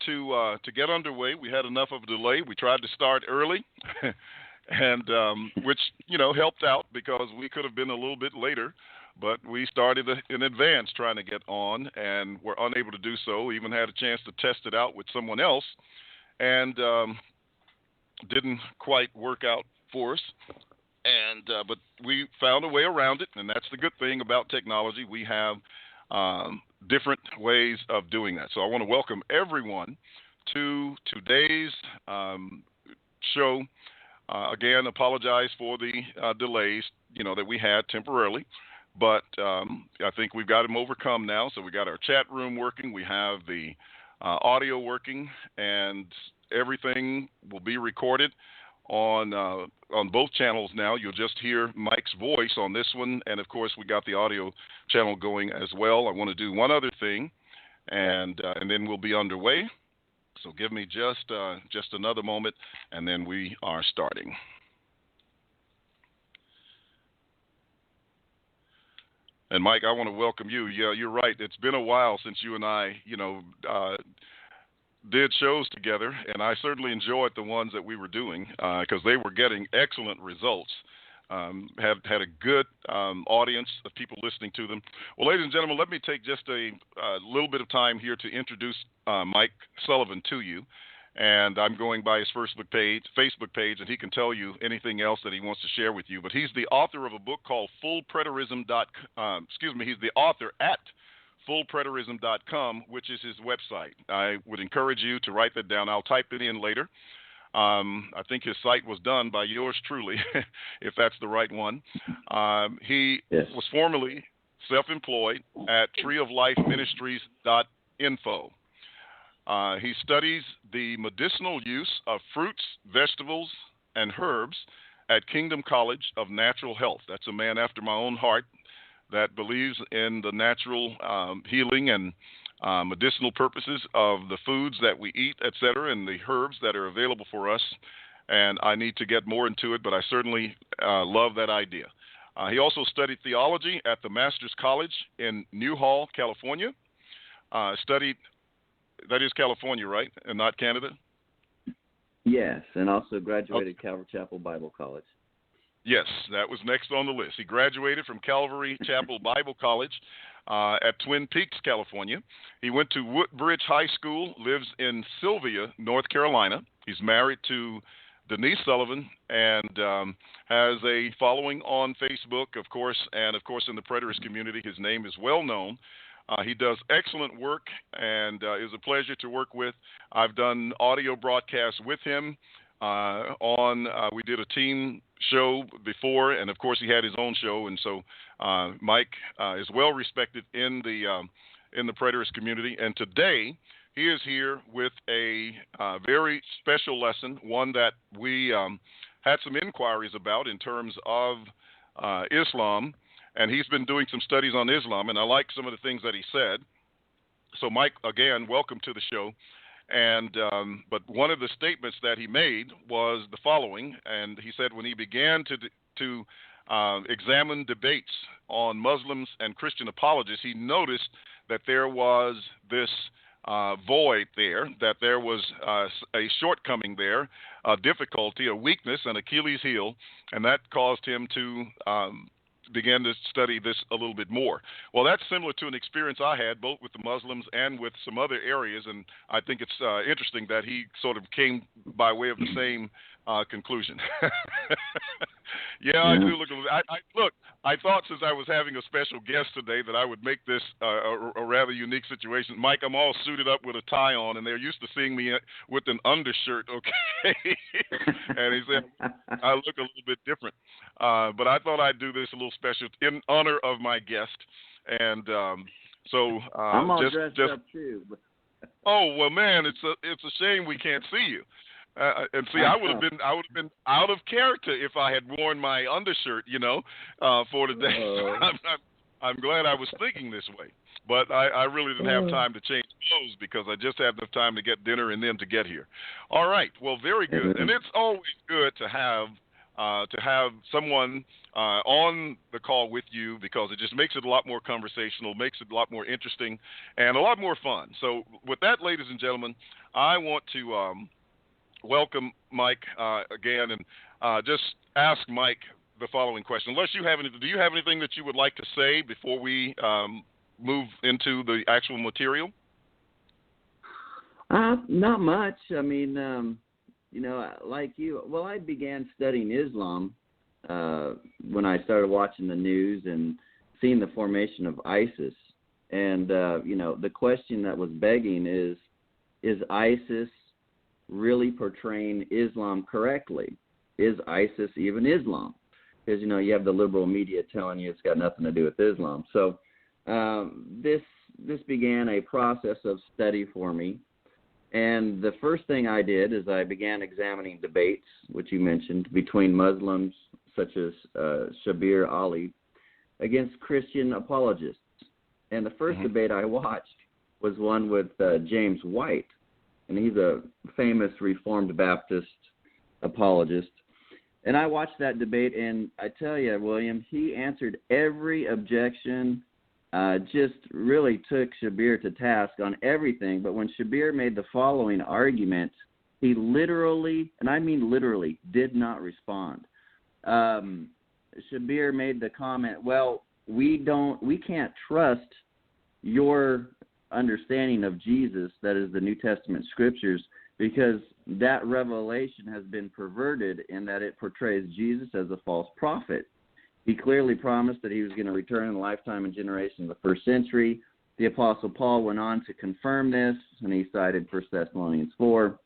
to get underway. We had enough of a delay. We tried to start early, and which helped out because we could have been a little bit later, but we started in advance trying to get on, and were unable to do so. We even had a chance to test it out with someone else, and didn't quite work out for us. And but we found a way around it, and that's the good thing about technology. We have different ways of doing that. So I want to welcome everyone to today's show. Again, apologize for the delays, that we had temporarily, but I think we've got them overcome now. So we got our chat room working, we have the audio working, and everything will be recorded on both channels now. You'll just hear Mike's voice on this one, and of course we got the audio channel going as well. I want to do one other thing, and then we'll be underway. So give me just another moment, and then we are starting. And Mike, I want to welcome you. Yeah, you're right. It's been a while since you and I, did shows together, and I certainly enjoyed the ones that we were doing because they were getting excellent results. Have had a good audience of people listening to them. Well, ladies and gentlemen, let me take just a little bit of time here to introduce Mike Sullivan to you. And I'm going by his Facebook page, and he can tell you anything else that he wants to share with you. But he's the author of a book called Preterism.com. He's the author at Preterism.com, which is his website. I would encourage you to write that down. I'll type it in later. I think his site was done by yours truly, if that's the right one. He was formerly self-employed at treeoflifeministries.info. He studies the medicinal use of fruits, vegetables, and herbs at Kingdom College of Natural Health. That's a man after my own heart that believes in the natural healing and medicinal purposes of the foods that we eat, etc., and the herbs that are available for us. And I need to get more into it, but I certainly love that idea. He also studied theology at the Master's College in Newhall, California. That is California, right, and not Canada? Yes, and also graduated Calvary Chapel Bible College. Yes, that was next on the list. He graduated from Calvary Chapel Bible College at Twin Peaks, California. He went to Woodbridge High School, lives in Sylvia, North Carolina. He's married to Denise Sullivan and has a following on Facebook, of course, and of course in the preterist community. His name is well known. He does excellent work and is a pleasure to work with. I've done audio broadcasts with him. We did a team show before, and of course he had his own show, and so Mike is well respected in the preterist community. And today he is here with a very special lesson, one that we had some inquiries about in terms of Islam, and he's been doing some studies on Islam, and I like some of the things that he said. So Mike, again, welcome to the show. And but one of the statements that he made was the following, and he said when he began to examine debates on Muslims and Christian apologists, he noticed that there was this void there, that there was a shortcoming there, a difficulty, a weakness, an Achilles heel, and that caused him to began to study this a little bit more. Well, that's similar to an experience I had both with the Muslims and with some other areas, and I think it's interesting that he sort of came by way of the same conclusion. I do look. I thought since I was having a special guest today that I would make this a rather unique situation. Mike, I'm all suited up with a tie on, and they're used to seeing me with an undershirt, okay? And he said, I look a little bit different. But I thought I'd do this a little special in honor of my guest. And so I'm all dressed up too. Oh, well, man, it's a shame we can't see you. And see, I would have been out of character if I had worn my undershirt, for today. I'm glad I was thinking this way, but I really didn't have time to change clothes because I just had enough time to get dinner and then to get here. All right, well, very good, and it's always good to have to have someone on the call with you, because it just makes it a lot more conversational, makes it a lot more interesting, and a lot more fun. So with that, ladies and gentlemen, I want to welcome Mike again, and just ask Mike the following question. Unless you have do you have anything that you would like to say before we move into the actual material? Not much. I mean, like you, well, I began studying Islam when I started watching the news and seeing the formation of ISIS. And, the question that was begging is ISIS really portraying Islam correctly? Is ISIS even Islam? Because, you have the liberal media telling you it's got nothing to do with Islam. So this began a process of study for me. And the first thing I did is I began examining debates, which you mentioned, between Muslims such as Shabir Ali against Christian apologists. And the first debate I watched was one with James White, and he's a famous Reformed Baptist apologist. And I watched that debate, and I tell you, William, he answered every objection, just really took Shabir to task on everything. But when Shabir made the following argument, he literally, and I mean literally, did not respond. Shabir made the comment, well, we can't trust your understanding of Jesus, that is the New Testament scriptures, because that revelation has been perverted in that it portrays Jesus as a false prophet. He clearly promised that he was going to return in the lifetime and generation of the first century. The Apostle Paul went on to confirm this, and he cited 1 Thessalonians 4.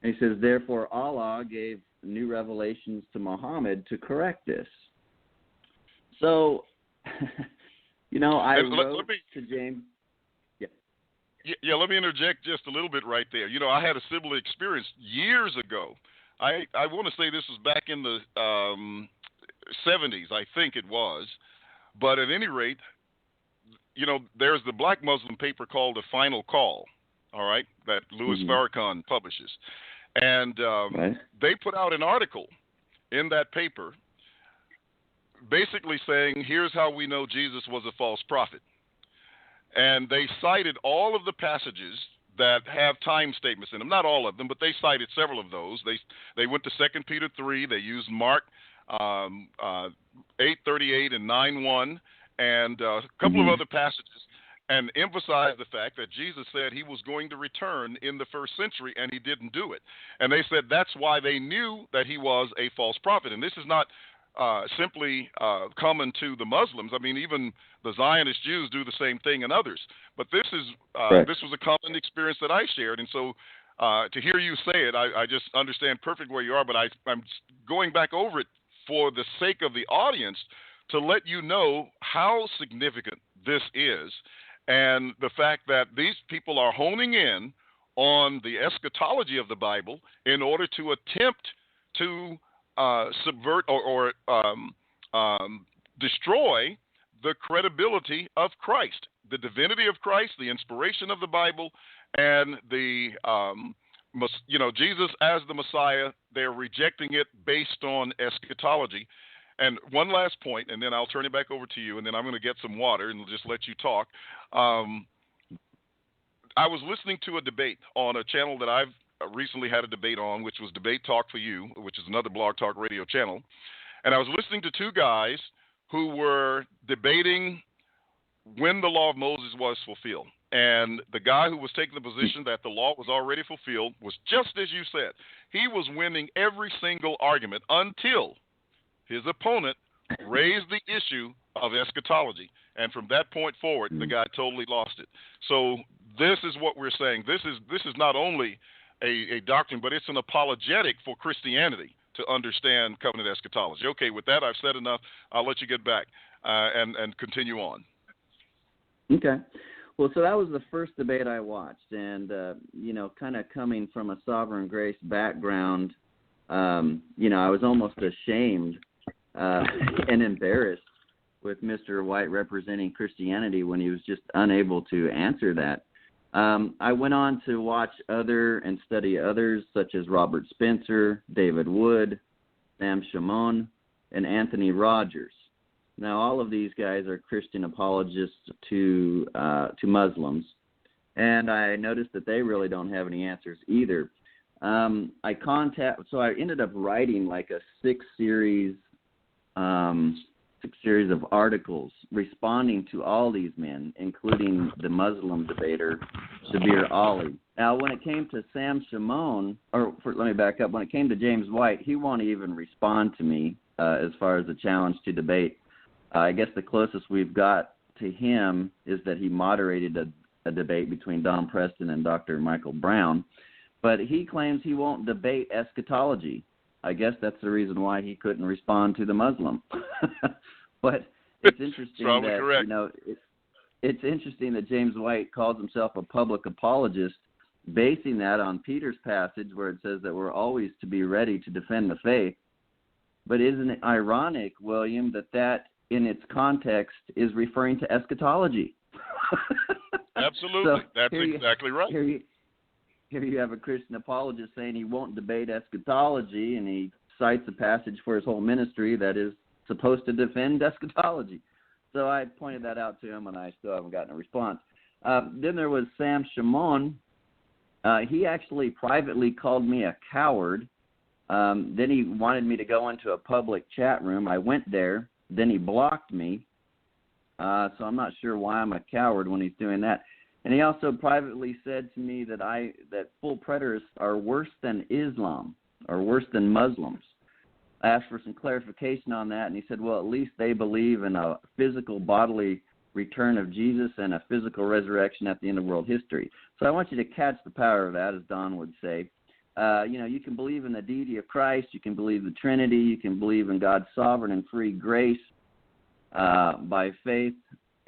And he says, therefore, Allah gave new revelations to Muhammad to correct this. So, I wrote to James. Yeah, let me interject just a little bit right there. I had a similar experience years ago. I want to say this was back in the 70s, I think it was. But at any rate, there's the black Muslim paper called The Final Call, all right, that Louis Farrakhan publishes. And they put out an article in that paper basically saying, here's how we know Jesus was a false prophet. And they cited all of the passages that have time statements in them. Not all of them, but they cited several of those. They went to 2 Peter 3. They used Mark 8:38 and 9:1, and a couple of other passages, and emphasized the fact that Jesus said he was going to return in the first century, and he didn't do it. And they said that's why they knew that he was a false prophet. And this is not simply common to the Muslims. I mean, even the Zionist Jews do the same thing, and others. But this is this was a common experience that I shared, and so to hear you say it, I just understand perfectly where you are. But I'm going back over it for the sake of the audience to let you know how significant this is, and the fact that these people are honing in on the eschatology of the Bible in order to attempt to subvert or destroy the credibility of Christ, the divinity of Christ, the inspiration of the Bible, and the Jesus as the Messiah. They're rejecting it based on eschatology. And one last point, and then I'll turn it back over to you, and then I'm going to get some water and just let you talk. I was listening to a debate on a channel that I've recently had a debate on, which was Debate Talk for You, which is another blog talk radio channel. And I was listening to two guys who were debating when the law of Moses was fulfilled. And the guy who was taking the position that the law was already fulfilled was just as you said. He was winning every single argument until his opponent raised the issue of eschatology. And from that point forward, the guy totally lost it. So this is what we're saying. This is not only a doctrine, but it's an apologetic for Christianity to understand covenant eschatology. Okay, with that, I've said enough. I'll let you get back and continue on. Okay. Well, so that was the first debate I watched, and, kind of coming from a sovereign grace background, I was almost ashamed and embarrassed with Mr. White representing Christianity when he was just unable to answer that. I went on to watch and study others such as Robert Spencer, David Wood, Sam Shamoun, and Anthony Rogers. Now, all of these guys are Christian apologists to Muslims, and I noticed that they really don't have any answers either. So I ended up writing like a six series of articles responding to all these men, including the Muslim debater Shabir Ali. Now, when it came to Sam Shamoun, let me back up. When it came to James White, he won't even respond to me as far as a challenge to debate. I guess the closest we've got to him is that he moderated a debate between Don Preston and Dr. Michael Brown, but he claims he won't debate eschatology. I guess that's the reason why he couldn't respond to the Muslim. But it's interesting that correct. It's interesting that James White calls himself a public apologist, basing that on Peter's passage where it says that we're always to be ready to defend the faith. But isn't it ironic, William, that in its context is referring to eschatology? Absolutely. So that's exactly right. Here you have a Christian apologist saying he won't debate eschatology, and he cites a passage for his whole ministry that is supposed to defend eschatology. So I pointed that out to him, and I still haven't gotten a response. Then there was Sam Shamoun. He actually privately called me a coward. Then he wanted me to go into a public chat room. I went there. Then he blocked me. So I'm not sure why I'm a coward when he's doing that. And he also privately said to me that full preterists are worse than Islam, or worse than Muslims. I asked for some clarification on that, and he said, well, at least they believe in a physical bodily return of Jesus and a physical resurrection at the end of world history. So I want you to catch the power of that, as Don would say. You can believe in the deity of Christ, you can believe the Trinity, you can believe in God's sovereign and free grace by faith,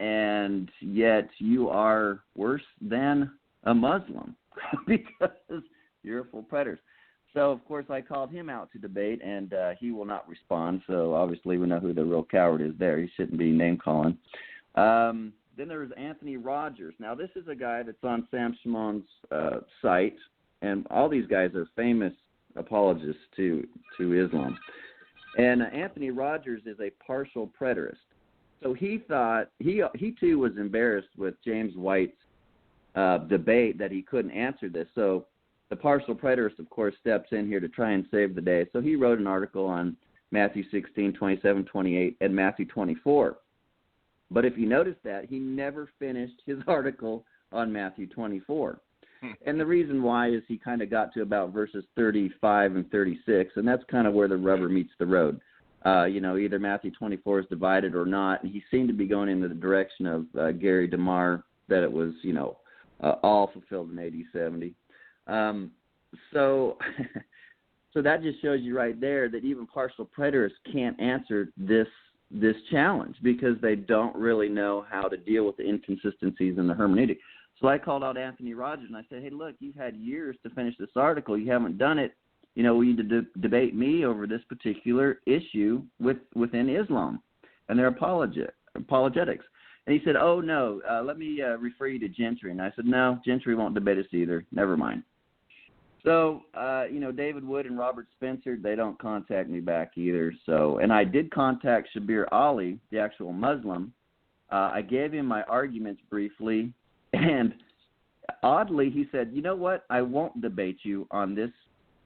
and yet you are worse than a Muslim because you're a full preterist. So, of course, I called him out to debate, and he will not respond. So, obviously, we know who the real coward is there. He shouldn't be name-calling. Then there was Anthony Rogers. Now, this is a guy that's on Sam Shamoun's site, and all these guys are famous apologists to Islam. And Anthony Rogers is a partial preterist. So he thought, he too was embarrassed with James White's debate that he couldn't answer this. So the partial preterist, of course, steps in here to try and save the day. So he wrote an article on Matthew 16, 27, 28, and Matthew 24. But if you notice that, he never finished his article on Matthew 24. And the reason why is he kind of got to about verses 35 and 36, and that's kind of where the rubber meets the road. Either Matthew 24 is divided or not, and he seemed to be going in the direction of Gary DeMar, that it was, all fulfilled in AD 70. So that just shows you right there that even partial preterists can't answer this challenge because they don't really know how to deal with the inconsistencies in the hermeneutic. So I called out Anthony Rogers and I said, hey, look, you've had years to finish this article. You haven't done it. We need to debate me over this particular issue within Islam and their apologetics. And he said, oh, no, let me refer you to Gentry. And I said, no, Gentry won't debate us either. Never mind. So, David Wood and Robert Spencer, they don't contact me back either. So, and I did contact Shabir Ali, the actual Muslim. I gave him my arguments briefly. And oddly, he said, you know what? I won't debate you on this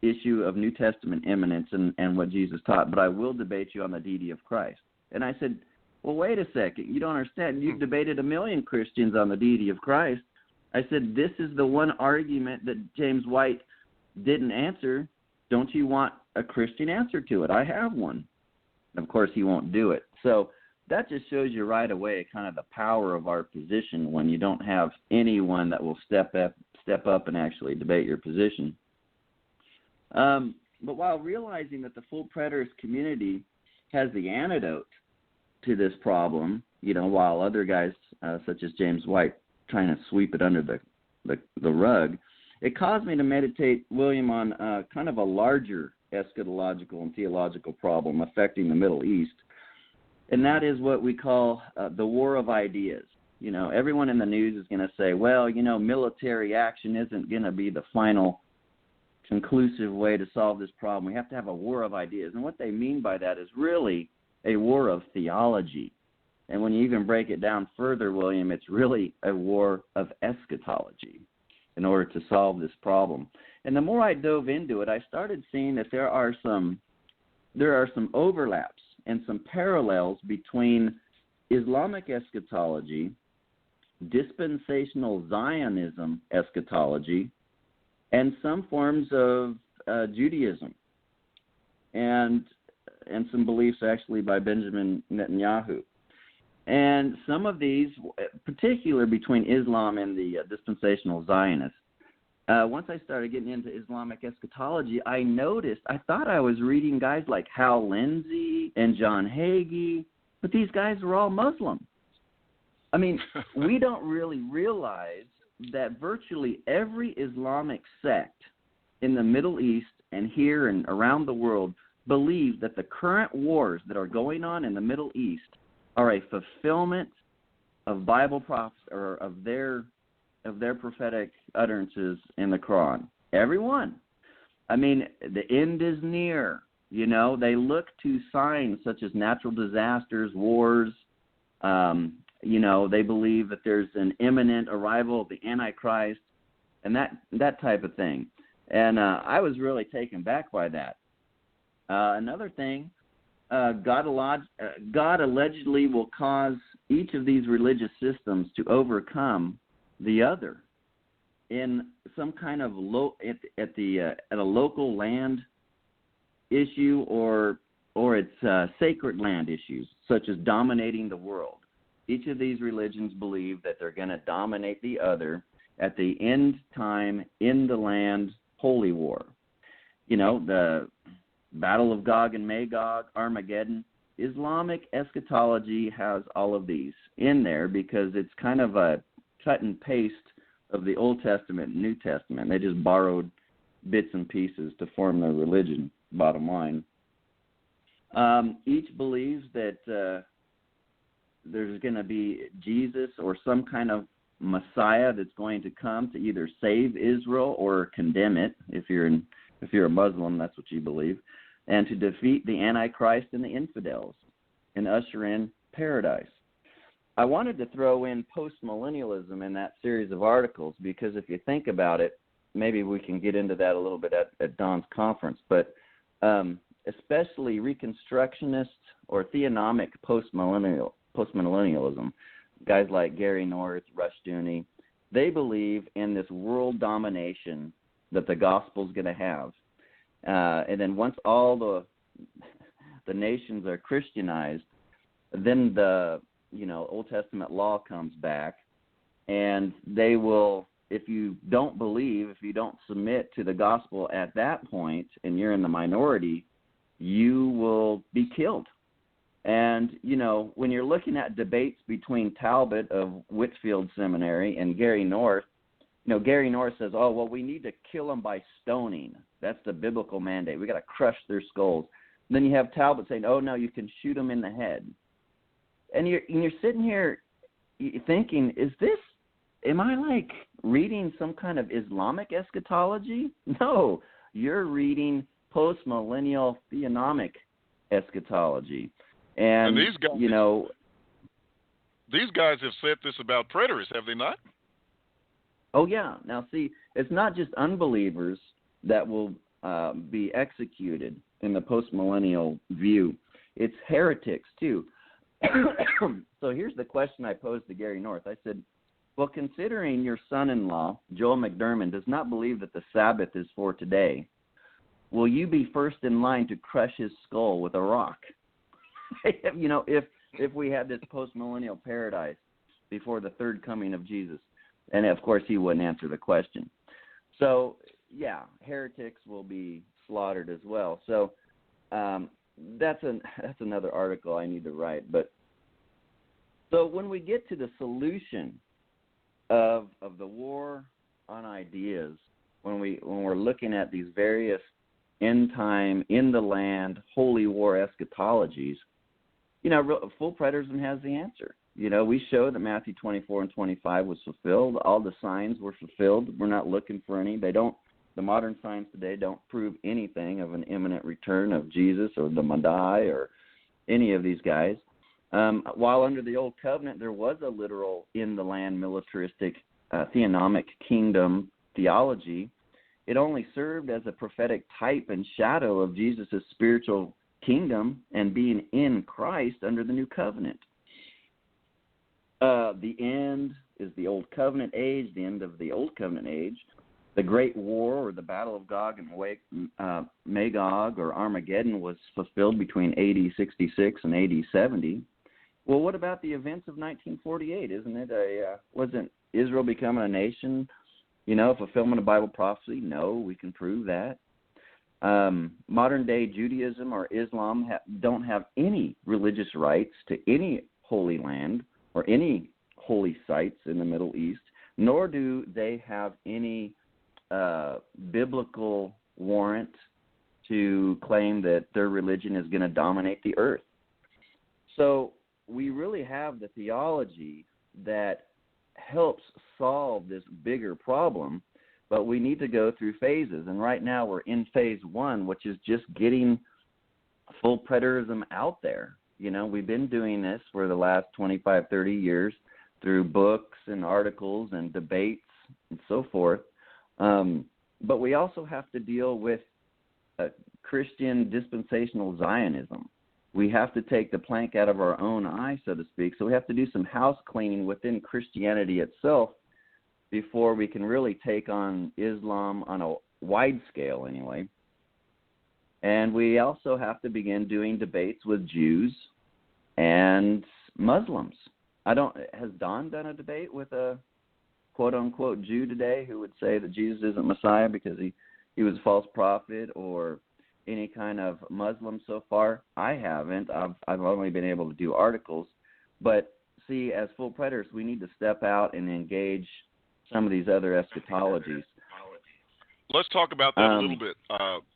issue of New Testament imminence and what Jesus taught, but I will debate you on the deity of Christ. And I said, well, wait a second. You don't understand. You've debated 1 million Christians on the deity of Christ. I said, this is the one argument that James White didn't answer. Don't you want a Christian answer to it? I have one. And of course, he won't do it. So that just shows you right away kind of the power of our position when you don't have anyone that will step up and actually debate your position. But while realizing that the full preterist community has the antidote to this problem, while other guys such as James White trying to sweep it under the rug, it caused me to meditate, William, on kind of a larger eschatological and theological problem affecting the Middle East, and that is what we call the war of ideas. Everyone in the news is going to say, well, military action isn't going to be the final conclusive way to solve this problem. We have to have a war of ideas. And what they mean by that is really a war of theology. And when you even break it down further, William, it's really a war of eschatology in order to solve this problem. And the more I dove into it, I started seeing that there are some overlaps and some parallels between Islamic eschatology, dispensational Zionism eschatology, and some forms of Judaism, and some beliefs actually by Benjamin Netanyahu. And some of these, particularly between Islam and the dispensational Zionists, once I started getting into Islamic eschatology, I thought I was reading guys like Hal Lindsey and John Hagee, but these guys were all Muslim. I mean, we don't really realize that virtually every Islamic sect in the Middle East and here and around the world believes that the current wars that are going on in the Middle East are a fulfillment of Bible prophecy or of their prophetic utterances in the Quran. Everyone. I mean, the end is near. You know, they look to signs such as natural disasters, wars. You know, they believe that there's an imminent arrival of the Antichrist and that type of thing. And I was really taken back by that. Another thing, God allegedly will cause each of these religious systems to overcome the other in some kind of at a local land issue or its sacred land issues, such as dominating the world. Each of these religions believe that they're going to dominate the other at the end time in the land holy war. You know, the Battle of Gog and Magog, Armageddon. Islamic eschatology has all of these in there because it's kind of a cut and paste of the Old Testament and New Testament. They just borrowed bits and pieces to form their religion, bottom line. Each believes that there's going to be Jesus or some kind of Messiah that's going to come to either save Israel or condemn it. If you're a Muslim, that's what you believe, and to defeat the Antichrist and the infidels and usher in paradise. I wanted to throw in postmillennialism in that series of articles because if you think about it, maybe we can get into that a little bit at Don's conference, but especially Reconstructionist or theonomic postmillennialism, guys like Gary North, Rushdoony, they believe in this world domination that the gospel's going to have. And then once all the nations are Christianized, then the Old Testament law comes back, and they will, if you don't believe, if you don't submit to the gospel at that point, and you're in the minority, you will be killed. And, when you're looking at debates between Talbot of Whitfield Seminary and Gary North, Gary North says, oh, well, we need to kill them by stoning. That's the biblical mandate. We got to crush their skulls. And then you have Talbot saying, oh, no, you can shoot them in the head. And you're sitting here thinking, am I like reading some kind of Islamic eschatology? No, you're reading post-millennial theonomic eschatology. And these guys, these guys have said this about preterists, have they not? Oh, yeah. Now, see, it's not just unbelievers that will be executed in the post-millennial view. It's heretics, too. So here's the question I posed to Gary North. I said, well, considering your son-in-law, Joel McDermott, does not believe that the Sabbath is for today, will you be first in line to crush his skull with a rock? If we had this post-millennial paradise before the third coming of Jesus. And, of course, he wouldn't answer the question. So, yeah, heretics will be slaughtered as well. So that's another article I need to write. But so when we get to the solution of the war on ideas, when we're looking at these various end time, in the land, holy war eschatologies, full preterism has the answer. We show that Matthew 24 and 25 was fulfilled. All the signs were fulfilled. We're not looking for any. They don't the modern science today don't prove anything of an imminent return of Jesus or the Messiah or any of these guys. While under the Old Covenant, there was a literal in-the-land militaristic theonomic kingdom theology, it only served as a prophetic type and shadow of Jesus' spiritual kingdom and being in Christ under the New Covenant. The end is the Old Covenant age, the end of the Old Covenant age. The Great War, or the Battle of Gog and Magog, or Armageddon, was fulfilled between AD 66 and AD 70. Well, what about the events of 1948? Wasn't Israel becoming a nation, fulfillment of Bible prophecy? No, we can prove that. Modern-day Judaism or Islam don't have any religious rights to any holy land or any holy sites in the Middle East, nor do they have any biblical warrant to claim that their religion is going to dominate the earth. So we really have the theology that helps solve this bigger problem, but we need to go through phases. And right now we're in phase one, which is just getting full preterism out there. We've been doing this for the last 25, 30 years through books and articles and debates and so forth. But we also have to deal with Christian dispensational Zionism. We have to take the plank out of our own eye, so to speak. So we have to do some house cleaning within Christianity itself before we can really take on Islam on a wide scale anyway. And we also have to begin doing debates with Jews and Muslims. Has Don done a debate with a quote-unquote Jew today who would say that Jesus isn't Messiah because he was a false prophet, or any kind of Muslim so far? I haven't. I've only been able to do articles. But see, as full preterists, we need to step out and engage some of these other eschatologies. Let's talk about that a little bit,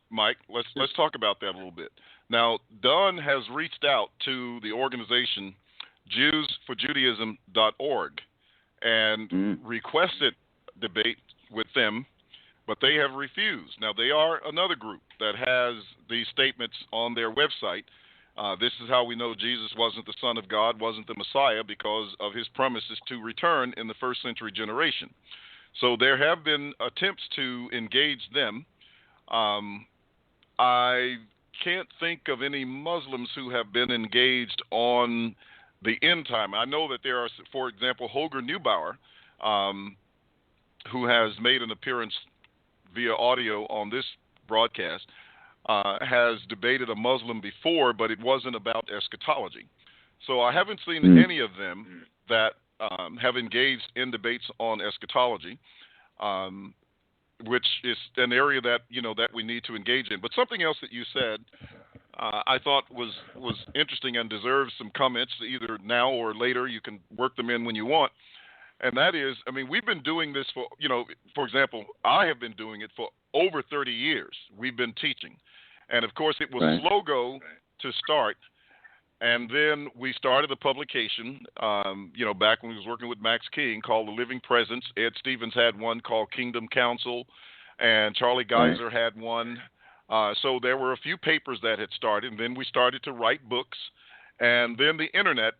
Mike. Let's talk about that a little bit. Now, Don has reached out to the organization JewsForJudaism.org and requested debate with them, but they have refused. Now, they are another group that has these statements on their website. This is how we know Jesus wasn't the Son of God, wasn't the Messiah, because of his promises to return in the first century generation. So there have been attempts to engage them. I can't think of any Muslims who have been engaged on the end time. I know that there are, for example, Holger Neubauer, who has made an appearance via audio on this broadcast, has debated a Muslim before, but it wasn't about eschatology. So I haven't seen any of them that have engaged in debates on eschatology, which is an area that that we need to engage in. But something else that you said, I thought was interesting and deserves some comments, either now or later. You can work them in when you want. And that is, we've been doing this for, for example, I have been doing it for over 30 years. We've been teaching. And, of course, it was slow go to start. And then we started a publication, back when we was working with Max King, called The Living Presence. Ed Stevens had one called Kingdom Council, and Charlie Geiser had one. So there were a few papers that had started, and then we started to write books. And then the Internet,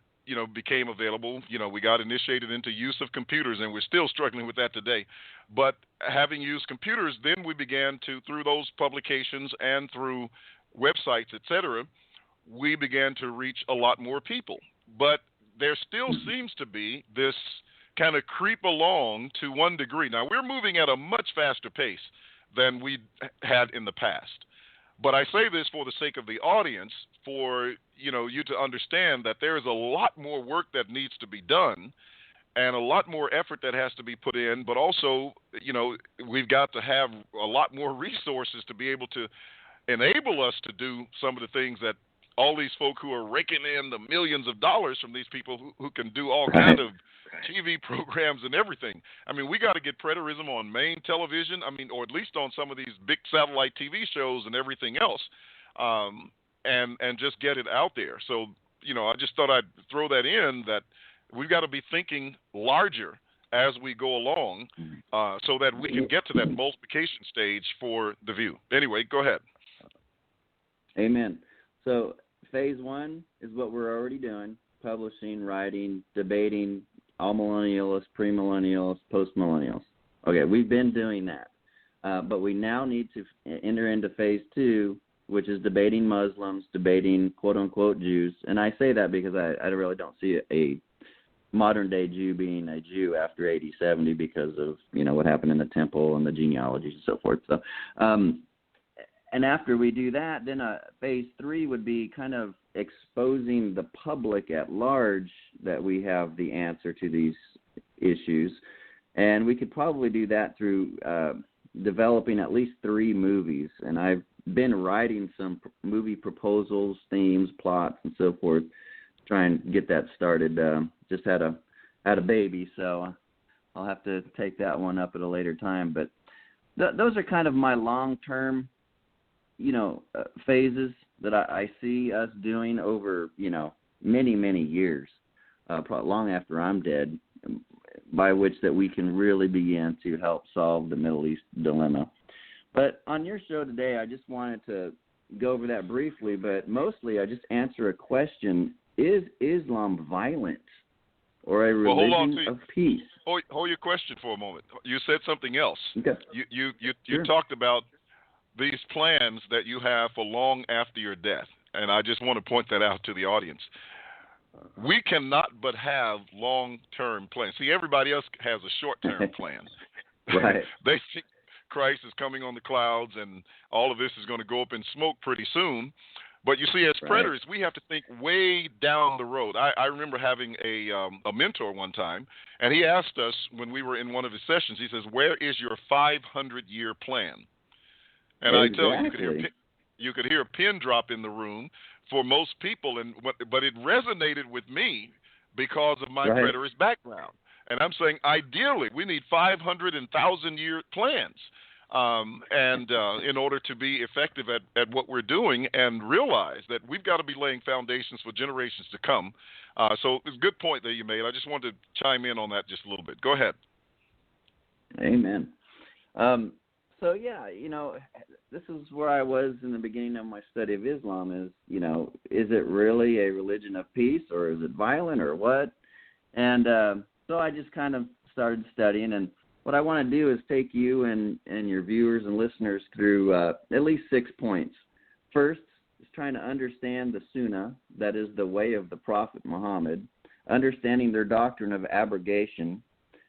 became available. We got initiated into use of computers, and we're still struggling with that today. But having used computers, then we began to, through those publications and through websites, et cetera, we began to reach a lot more people. But there still seems to be this kind of creep along to one degree. Now, we're moving at a much faster pace than we had in the past. But I say this for the sake of the audience, for you to understand that there is a lot more work that needs to be done and a lot more effort that has to be put in. But also, we've got to have a lot more resources to be able to enable us to do some of the things that all these folk who are raking in the millions of dollars from these people who can do all kind of TV programs and everything. We got to get preterism on main television, or at least on some of these big satellite TV shows and everything else, and just get it out there. So, I just thought I'd throw that in, that we've got to be thinking larger as we go along, so that we can get to that multiplication stage for the view. Anyway, go ahead. Amen. So phase one is what we're already doing: publishing, writing, debating, all millennialists, premillennials, postmillennials. Okay, we've been doing that. But we now need to enter into phase two, which is debating Muslims, debating quote-unquote Jews. And I say that because I really don't see a modern-day Jew being a Jew after 80-70 because of, what happened in the temple and the genealogies and so forth. So, and after we do that, then phase three would be kind of exposing the public at large that we have the answer to these issues. And we could probably do that through developing at least 3 movies. And I've been writing some movie proposals, themes, plots, and so forth, to try and get that started. Just had a baby, so I'll have to take that one up at a later time. But those are kind of my long-term, phases that I see us doing over, many, many years, long after I'm dead, by which that we can really begin to help solve the Middle East dilemma. But on your show today, I just wanted to go over that briefly, but mostly I just answer a question: is Islam violent or a religion of peace? Hold your question for a moment. You said something else. Okay. You Sure. talked about these plans that you have for long after your death, and I just want to point that out to the audience. We cannot but have long-term plans. See, everybody else has a short-term plan. Right. They think Christ is coming on the clouds and all of this is going to go up in smoke pretty soon. But you see, as preterists, we have to think way down the road. I remember having a mentor one time, and he asked us when we were in one of his sessions, he says, "Where is your 500-year plan?" And exactly. I tell you, you could hear a pin drop in the room for most people, but it resonated with me because of my preterist background. And I'm saying, ideally, we need 500 and 1,000-year plans, in order to be effective at what we're doing and realize that we've got to be laying foundations for generations to come. So it's a good point that you made. I just wanted to chime in on that just a little bit. Go ahead. Amen. So, yeah, this is where I was in the beginning of my study of Islam is it really a religion of peace, or is it violent, or what? And so I just kind of started studying, and what I want to do is take you and your viewers and listeners through at least 6 points. First is trying to understand the Sunnah, that is the way of the Prophet Muhammad, understanding their doctrine of abrogation,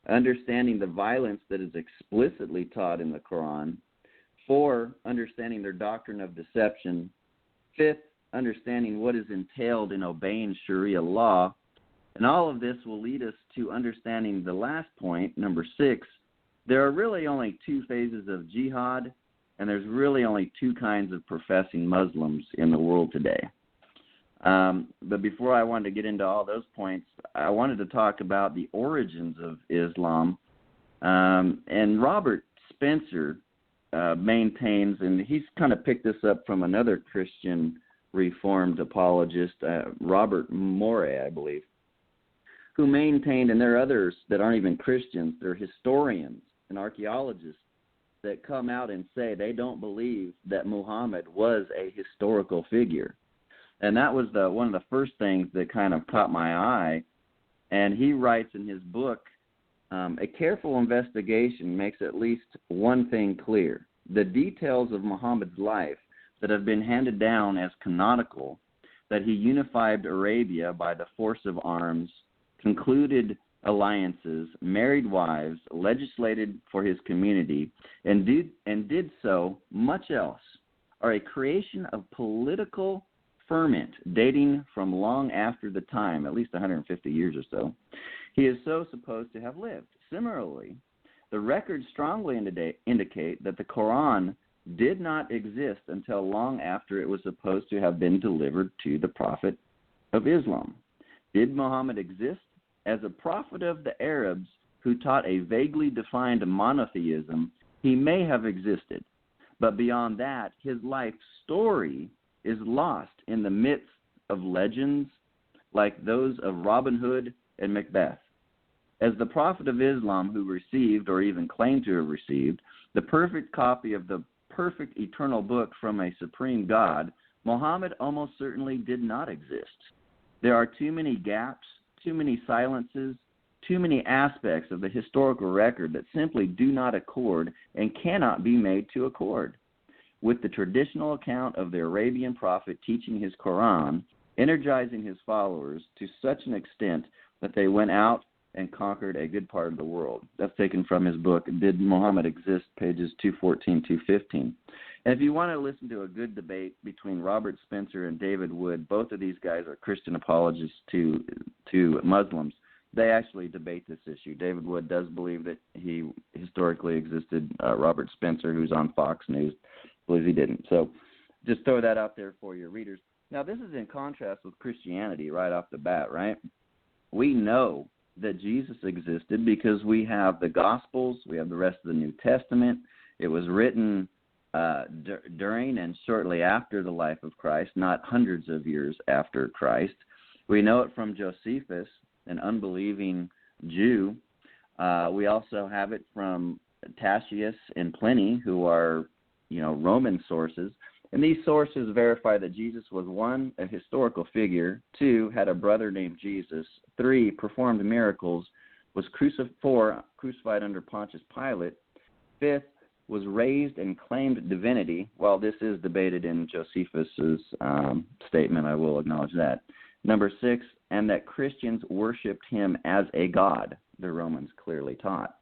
understanding the violence that is explicitly taught in the Quran. 4, understanding their doctrine of deception. 5th, understanding what is entailed in obeying Sharia law. And all of this will lead us to understanding the last point, number 6. There are really only 2 phases of jihad, and there's really only 2 kinds of professing Muslims in the world today. But before I wanted to get into all those points, I wanted to talk about the origins of Islam. And Robert Spencer maintains, and he's kind of picked this up from another Christian Reformed apologist, Robert Morey, I believe, who maintained, and there are others that aren't even Christians, they're historians and archaeologists that come out and say they don't believe that Muhammad was a historical figure. And that was one of the first things that kind of caught my eye. And he writes in his book, a careful investigation makes at least one thing clear. The details of Muhammad's life that have been handed down as canonical, that he unified Arabia by the force of arms, concluded alliances, married wives, legislated for his community, and did so much else, are a creation of political ferment dating from long after the time, at least 150 years or so, he is so supposed to have lived. Similarly, the records strongly indicate that the Quran did not exist until long after it was supposed to have been delivered to the Prophet of Islam. Did Muhammad exist as a prophet of the Arabs who taught a vaguely defined monotheism? He may have existed, but beyond that, his life story is lost in the midst of legends like those of Robin Hood and Macbeth. As the prophet of Islam who received, or even claimed to have received, the perfect copy of the perfect eternal book from a supreme God, Muhammad almost certainly did not exist. There are too many gaps, too many silences, too many aspects of the historical record that simply do not accord and cannot be made to accord with the traditional account of the Arabian prophet teaching his Quran, energizing his followers to such an extent that they went out and conquered a good part of the world. That's taken from his book, Did Muhammad Exist?, pages 214, 215. And if you want to listen to a good debate between Robert Spencer and David Wood, both of these guys are Christian apologists to Muslims. They actually debate this issue. David Wood does believe that he historically existed. Robert Spencer, who's on Fox News, believes he didn't. So just throw that out there for your readers. Now, this is in contrast with Christianity right off the bat, right? We know that Jesus existed because we have the Gospels, we have the rest of the New Testament. It was written during and shortly after the life of Christ, not hundreds of years after Christ. We know it from Josephus, an unbelieving Jew. We also have it from Tacitus and Pliny, who are, Roman sources. And these sources verify that Jesus was, 1, a historical figure, 2, had a brother named Jesus, 3, performed miracles, was crucified under Pontius Pilate, 5th, was raised and claimed divinity. While this is debated in Josephus's statement, I will acknowledge that. Number 6, and that Christians worshipped him as a god, the Romans clearly taught.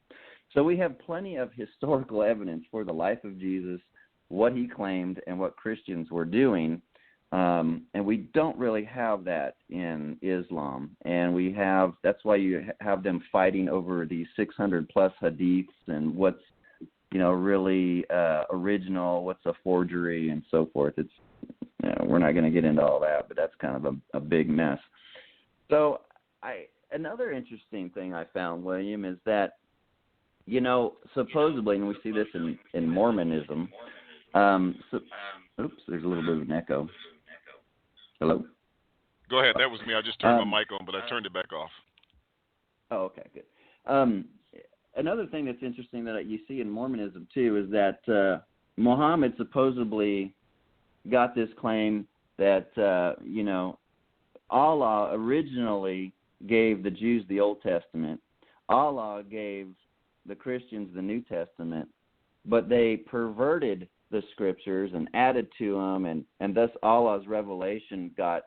So we have plenty of historical evidence for the life of Jesus, what he claimed, and what Christians were doing, and we don't really have that in Islam. And that's why you have them fighting over these 600-plus hadiths and what's, really original, what's a forgery, and so forth. It's we're not going to get into all that, but that's kind of a big mess. So another interesting thing I found, William, is that, supposedly, and we see this in Mormonism, oops, there's a little bit of an echo. Hello? Go ahead. That was me. I just turned my mic on, but I turned it back off. Oh, okay, good. Another thing that's interesting that you see in Mormonism, too, is that Muhammad supposedly got this claim that, Allah originally gave the Jews the Old Testament. Allah gave the Christians the New Testament, but they perverted the scriptures and added to them, and thus Allah's revelation was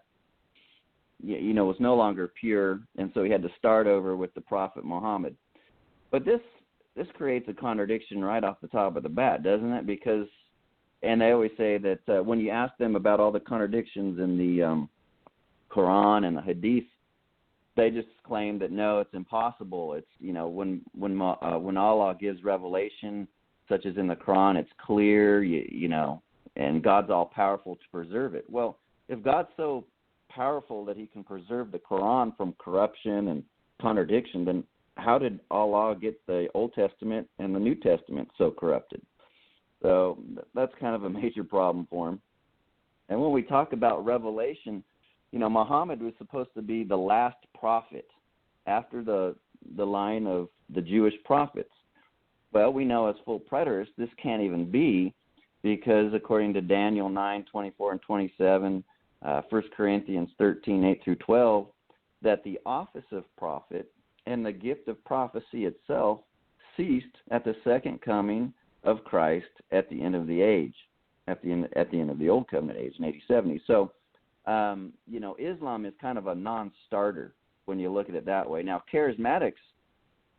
no longer pure, and so he had to start over with the Prophet Muhammad. But this creates a contradiction right off the top of the bat, doesn't it? Because, and they always say that when you ask them about all the contradictions in the Quran and the Hadith, they just claim that no, it's impossible. It's when Allah gives revelation, such as in the Quran, it's clear, and God's all powerful to preserve it. Well, if God's so powerful that He can preserve the Quran from corruption and contradiction, then how did Allah get the Old Testament and the New Testament so corrupted? So that's kind of a major problem for him. And when we talk about revelation, Muhammad was supposed to be the last prophet after the line of the Jewish prophets. Well, we know as full preterists this can't even be, because according to Daniel 9:24 and 27, 1 Corinthians 13:8 through 12, that the office of prophet and the gift of prophecy itself ceased at the second coming of Christ at the end of the age, at the end of the Old Covenant age in AD 70. So, Islam is kind of a non-starter when you look at it that way. Now, charismatics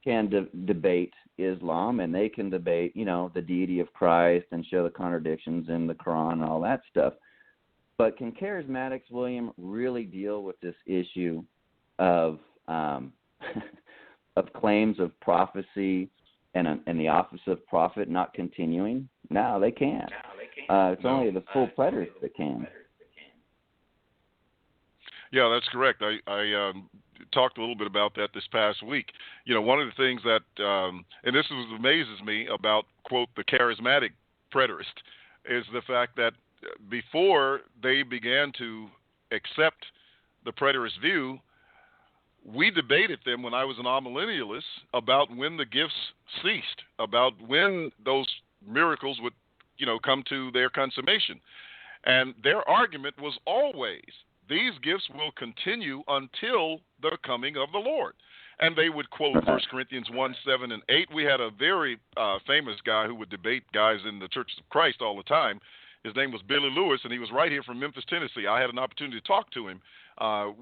can debate Islam, and they can debate, the deity of Christ and show the contradictions in the Quran and all that stuff. But can charismatics, William, really deal with this issue of of claims of prophecy and the office of prophet not continuing? No, they can't. It's only the full preterists that can. Yeah, that's correct. I talked a little bit about that this past week. One of the things that, and this amazes me about, quote, the charismatic preterist, is the fact that before they began to accept the preterist view, we debated them when I was an amillennialist about when the gifts ceased, about when those miracles would, come to their consummation. And their argument was always, these gifts will continue until the coming of the Lord. And they would quote 1 Corinthians 1, 7, and 8. We had a very famous guy who would debate guys in the Church of Christ all the time. His name was Billy Lewis, and he was right here from Memphis, Tennessee. I had an opportunity to talk to him a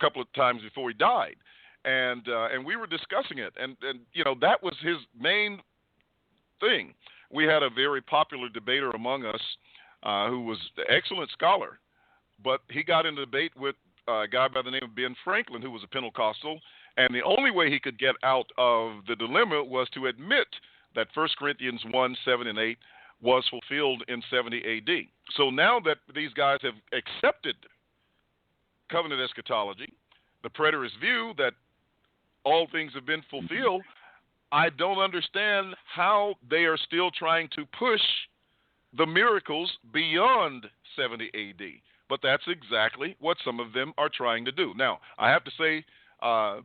couple of times before he died. And we were discussing it. And that was his main thing. We had a very popular debater among us who was an excellent scholar, but he got in a debate with a guy by the name of Ben Franklin, who was a Pentecostal, and the only way he could get out of the dilemma was to admit that 1 Corinthians 1, 7, and 8 was fulfilled in 70 A.D. So now that these guys have accepted covenant eschatology, the preterist view that all things have been fulfilled, I don't understand how they are still trying to push the miracles beyond 70 A.D., but that's exactly what some of them are trying to do. Now, I have to say,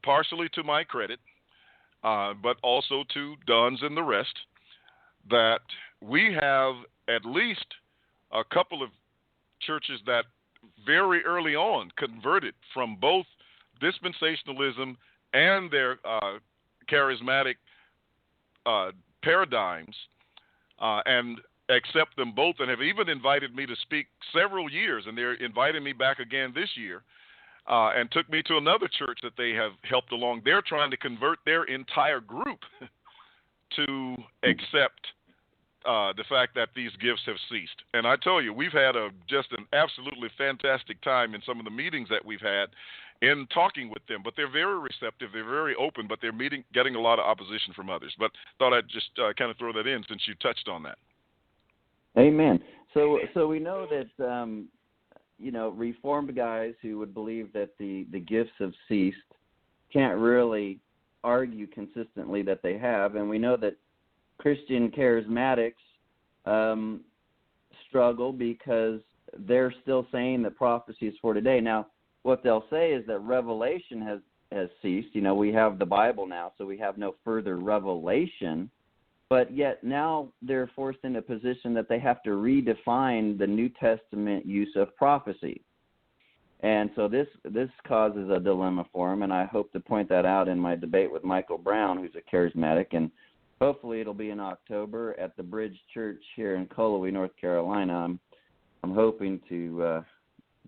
partially to my credit, but also to Dunn's and the rest, that we have at least a couple of churches that very early on converted from both dispensationalism and their charismatic paradigms and accept them both, and have even invited me to speak several years, and they're inviting me back again this year, and took me to another church that they have helped along. They're trying to convert their entire group to accept the fact that these gifts have ceased. And I tell you, we've had just an absolutely fantastic time in some of the meetings that we've had in talking with them. But they're very receptive, they're very open, but they're getting a lot of opposition from others. But thought I'd just kind of throw that in since you touched on that. Amen. So we know that Reformed guys who would believe that the gifts have ceased can't really argue consistently that they have, and we know that Christian charismatics struggle because they're still saying that prophecy is for today. Now, what they'll say is that revelation has ceased. We have the Bible now, so we have no further revelation. But yet now they're forced in a position that they have to redefine the New Testament use of prophecy. And so this causes a dilemma for them, and I hope to point that out in my debate with Michael Brown, who's a charismatic, and hopefully it'll be in October at the Bridge Church here in Colowee, North Carolina. I'm hoping to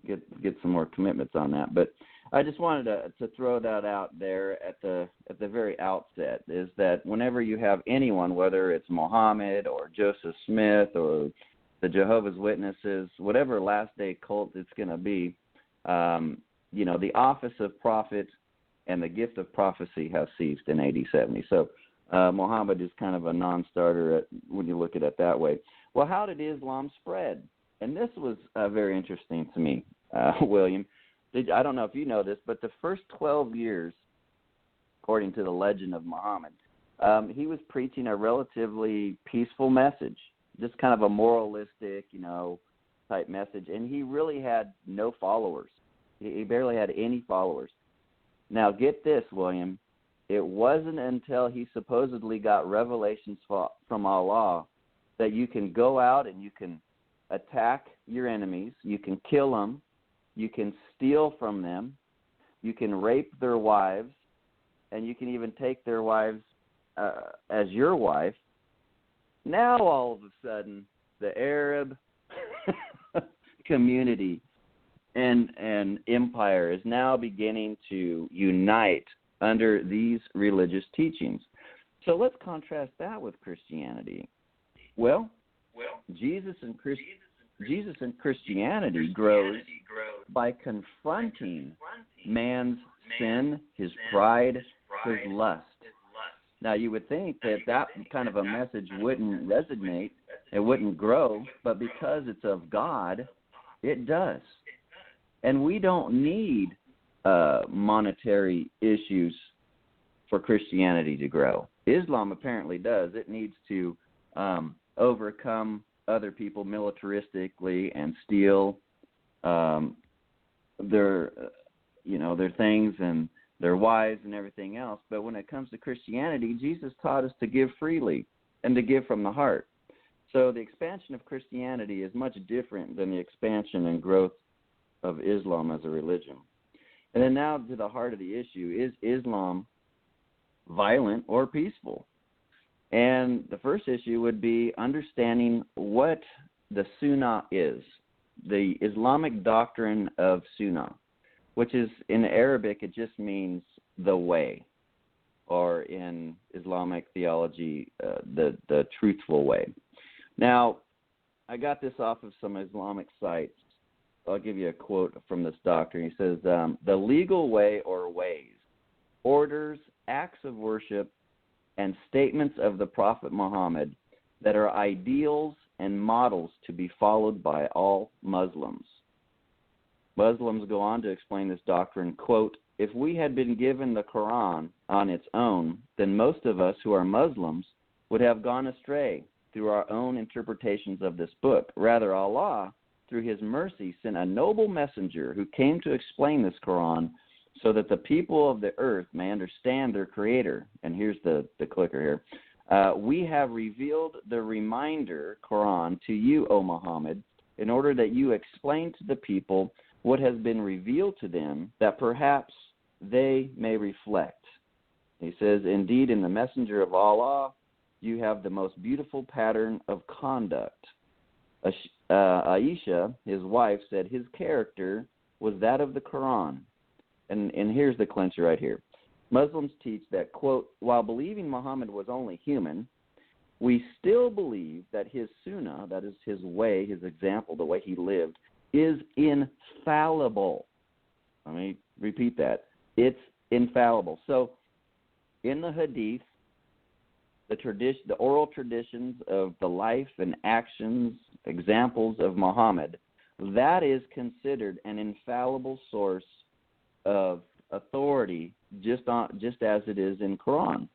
get some more commitments on that. But I just wanted to throw that out there at the very outset, is that whenever you have anyone, whether it's Muhammad or Joseph Smith or the Jehovah's Witnesses, whatever last day cult it's going to be, the office of prophet and the gift of prophecy have ceased in AD 70. So Muhammad is kind of a non-starter when you look at it that way. Well, how did Islam spread? And this was very interesting to me, William. I don't know if you know this, but the first 12 years, according to the legend of Muhammad, he was preaching a relatively peaceful message, just kind of a moralistic, type message, and he really had no followers. He barely had any followers. Now, get this, William. It wasn't until he supposedly got revelations from Allah that you can go out and you can attack your enemies, you can kill them, you can steal from them, you can rape their wives, and you can even take their wives as your wife. Now, all of a sudden, the Arab community and empire is now beginning to unite under these religious teachings. So let's contrast that with Christianity. Well, Jesus and Christianity grows by confronting man's sin, his pride, his lust. Now, you would think that kind of a message wouldn't resonate, it wouldn't grow, but because it's of God, it does. And we don't need monetary issues for Christianity to grow. Islam apparently does. It needs to overcome other people militaristically and steal their their things and their wives and everything else. But when it comes to Christianity, Jesus taught us to give freely and to give from the heart. So the expansion of Christianity is much different than the expansion and growth of Islam as a religion. And then now to the heart of the issue, is Islam violent or peaceful? And the first issue would be understanding what the Sunnah is, the Islamic doctrine of Sunnah, which is, in Arabic, it just means the way, or in Islamic theology, the truthful way. Now, I got this off of some Islamic sites. I'll give you a quote from this doctor. He says, the legal way or ways, orders, acts of worship, and statements of the Prophet Muhammad that are ideals and models to be followed by all Muslims. Muslims go on to explain this doctrine, quote, if we had been given the Quran on its own, then most of us who are Muslims would have gone astray through our own interpretations of this book. Rather, Allah, through his mercy, sent a noble messenger who came to explain this Quran so that the people of the earth may understand their Creator. And here's the clicker here. We have revealed the reminder, Quran, to you, O Muhammad, in order that you explain to the people what has been revealed to them, that perhaps they may reflect. He says, indeed, in the messenger of Allah, you have the most beautiful pattern of conduct. Aisha, his wife, said his character was that of the Quran. And here's the clincher right here. Muslims teach that, quote, while believing Muhammad was only human, we still believe that his sunnah, that is his way, his example, the way he lived, is infallible. Let me repeat that. It's infallible. So in the hadith, the oral traditions of the life and actions, examples of Muhammad, that is considered an infallible source of authority, just as it is in Quran.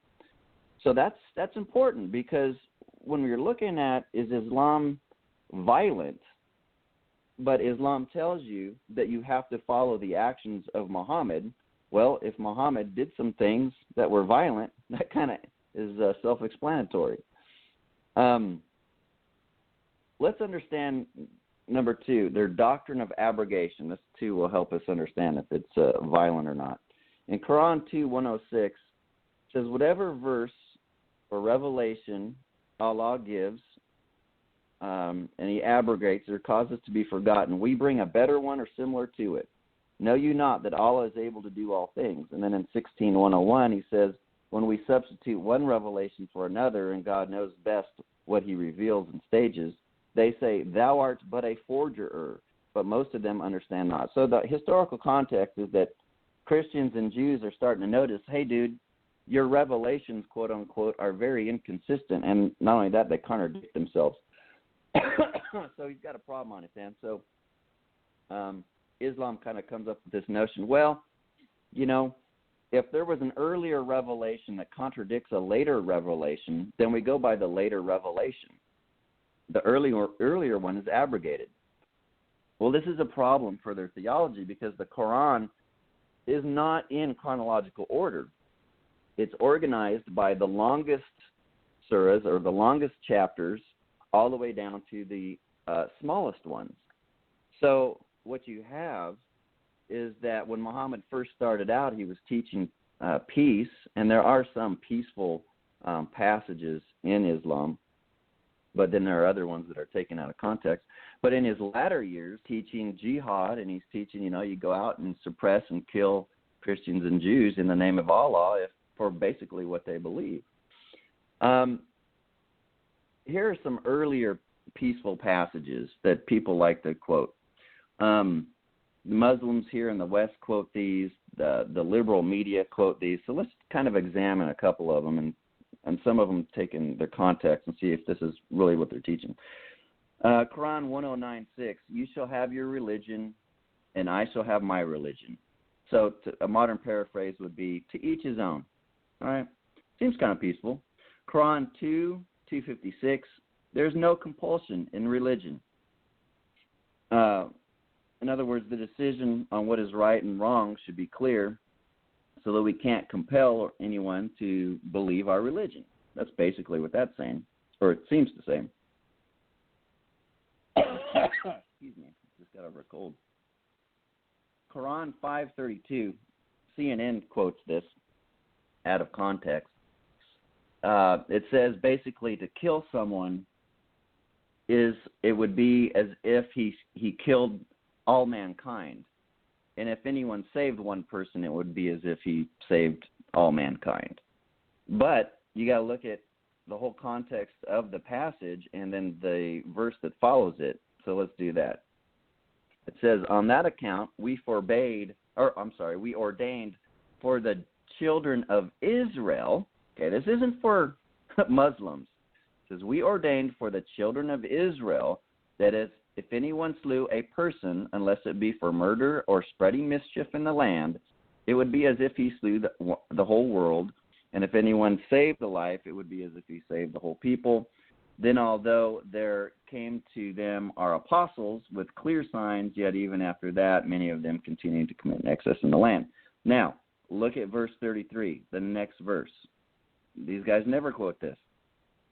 So that's important, because when we're looking at, is Islam violent, but Islam tells you that you have to follow the actions of Muhammad. Well, if Muhammad did some things that were violent, that kind of is self-explanatory. Let's understand, number two, their doctrine of abrogation. This, too, will help us understand if it's violent or not. In Quran 2:106, it says, whatever verse or revelation Allah gives, and he abrogates or causes to be forgotten, we bring a better one or similar to it. Know you not that Allah is able to do all things? And then in 16:101, he says, when we substitute one revelation for another, and God knows best what he reveals in stages, they say, thou art but a forgerer, but most of them understand not. So the historical context is that Christians and Jews are starting to notice, hey, dude, your revelations, quote unquote, are very inconsistent, and not only that, they contradict themselves. So he's got a problem on his hands. So Islam kind of comes up with this notion, well, if there was an earlier revelation that contradicts a later revelation, then we go by the later revelation. The earlier one is abrogated. Well, this is a problem for their theology, because the Quran is not in chronological order. It's organized by the longest surahs, or the longest chapters, all the way down to the smallest ones. So what you have is that when Muhammad first started out, he was teaching peace, and there are some peaceful passages in Islam, but then there are other ones that are taken out of context. But in his latter years, teaching jihad, and he's teaching, you go out and suppress and kill Christians and Jews in the name of Allah for basically what they believe. Here are some earlier peaceful passages that people like to quote. The Muslims here in the West quote these. The liberal media quote these. So let's kind of examine a couple of them, and some of them taking their context, and see if this is really what they're teaching. Quran 109:6, you shall have your religion, and I shall have my religion. So a modern paraphrase would be, to each his own. All right? Seems kind of peaceful. Quran 2:256, there's no compulsion in religion. In other words, the decision on what is right and wrong should be clear so that we can't compel anyone to believe our religion. That's basically what that's saying, or it seems to say. Excuse me, just got over a cold. Quran 5:32, CNN quotes this out of context. It says basically to kill someone it would be as if he killed all mankind. And if anyone saved one person, it would be as if he saved all mankind. But you got to look at the whole context of the passage and then the verse that follows it. So let's do that. It says, on that account, we ordained for the children of Israel. Okay, this isn't for Muslims. It says, we ordained for the children of Israel that if anyone slew a person, unless it be for murder or spreading mischief in the land, it would be as if he slew the whole world. And if anyone saved a life, it would be as if he saved the whole people. Then although there came to them our apostles with clear signs, yet even after that, many of them continued to commit excess in the land. Now, look at verse 33, the next verse. These guys never quote this.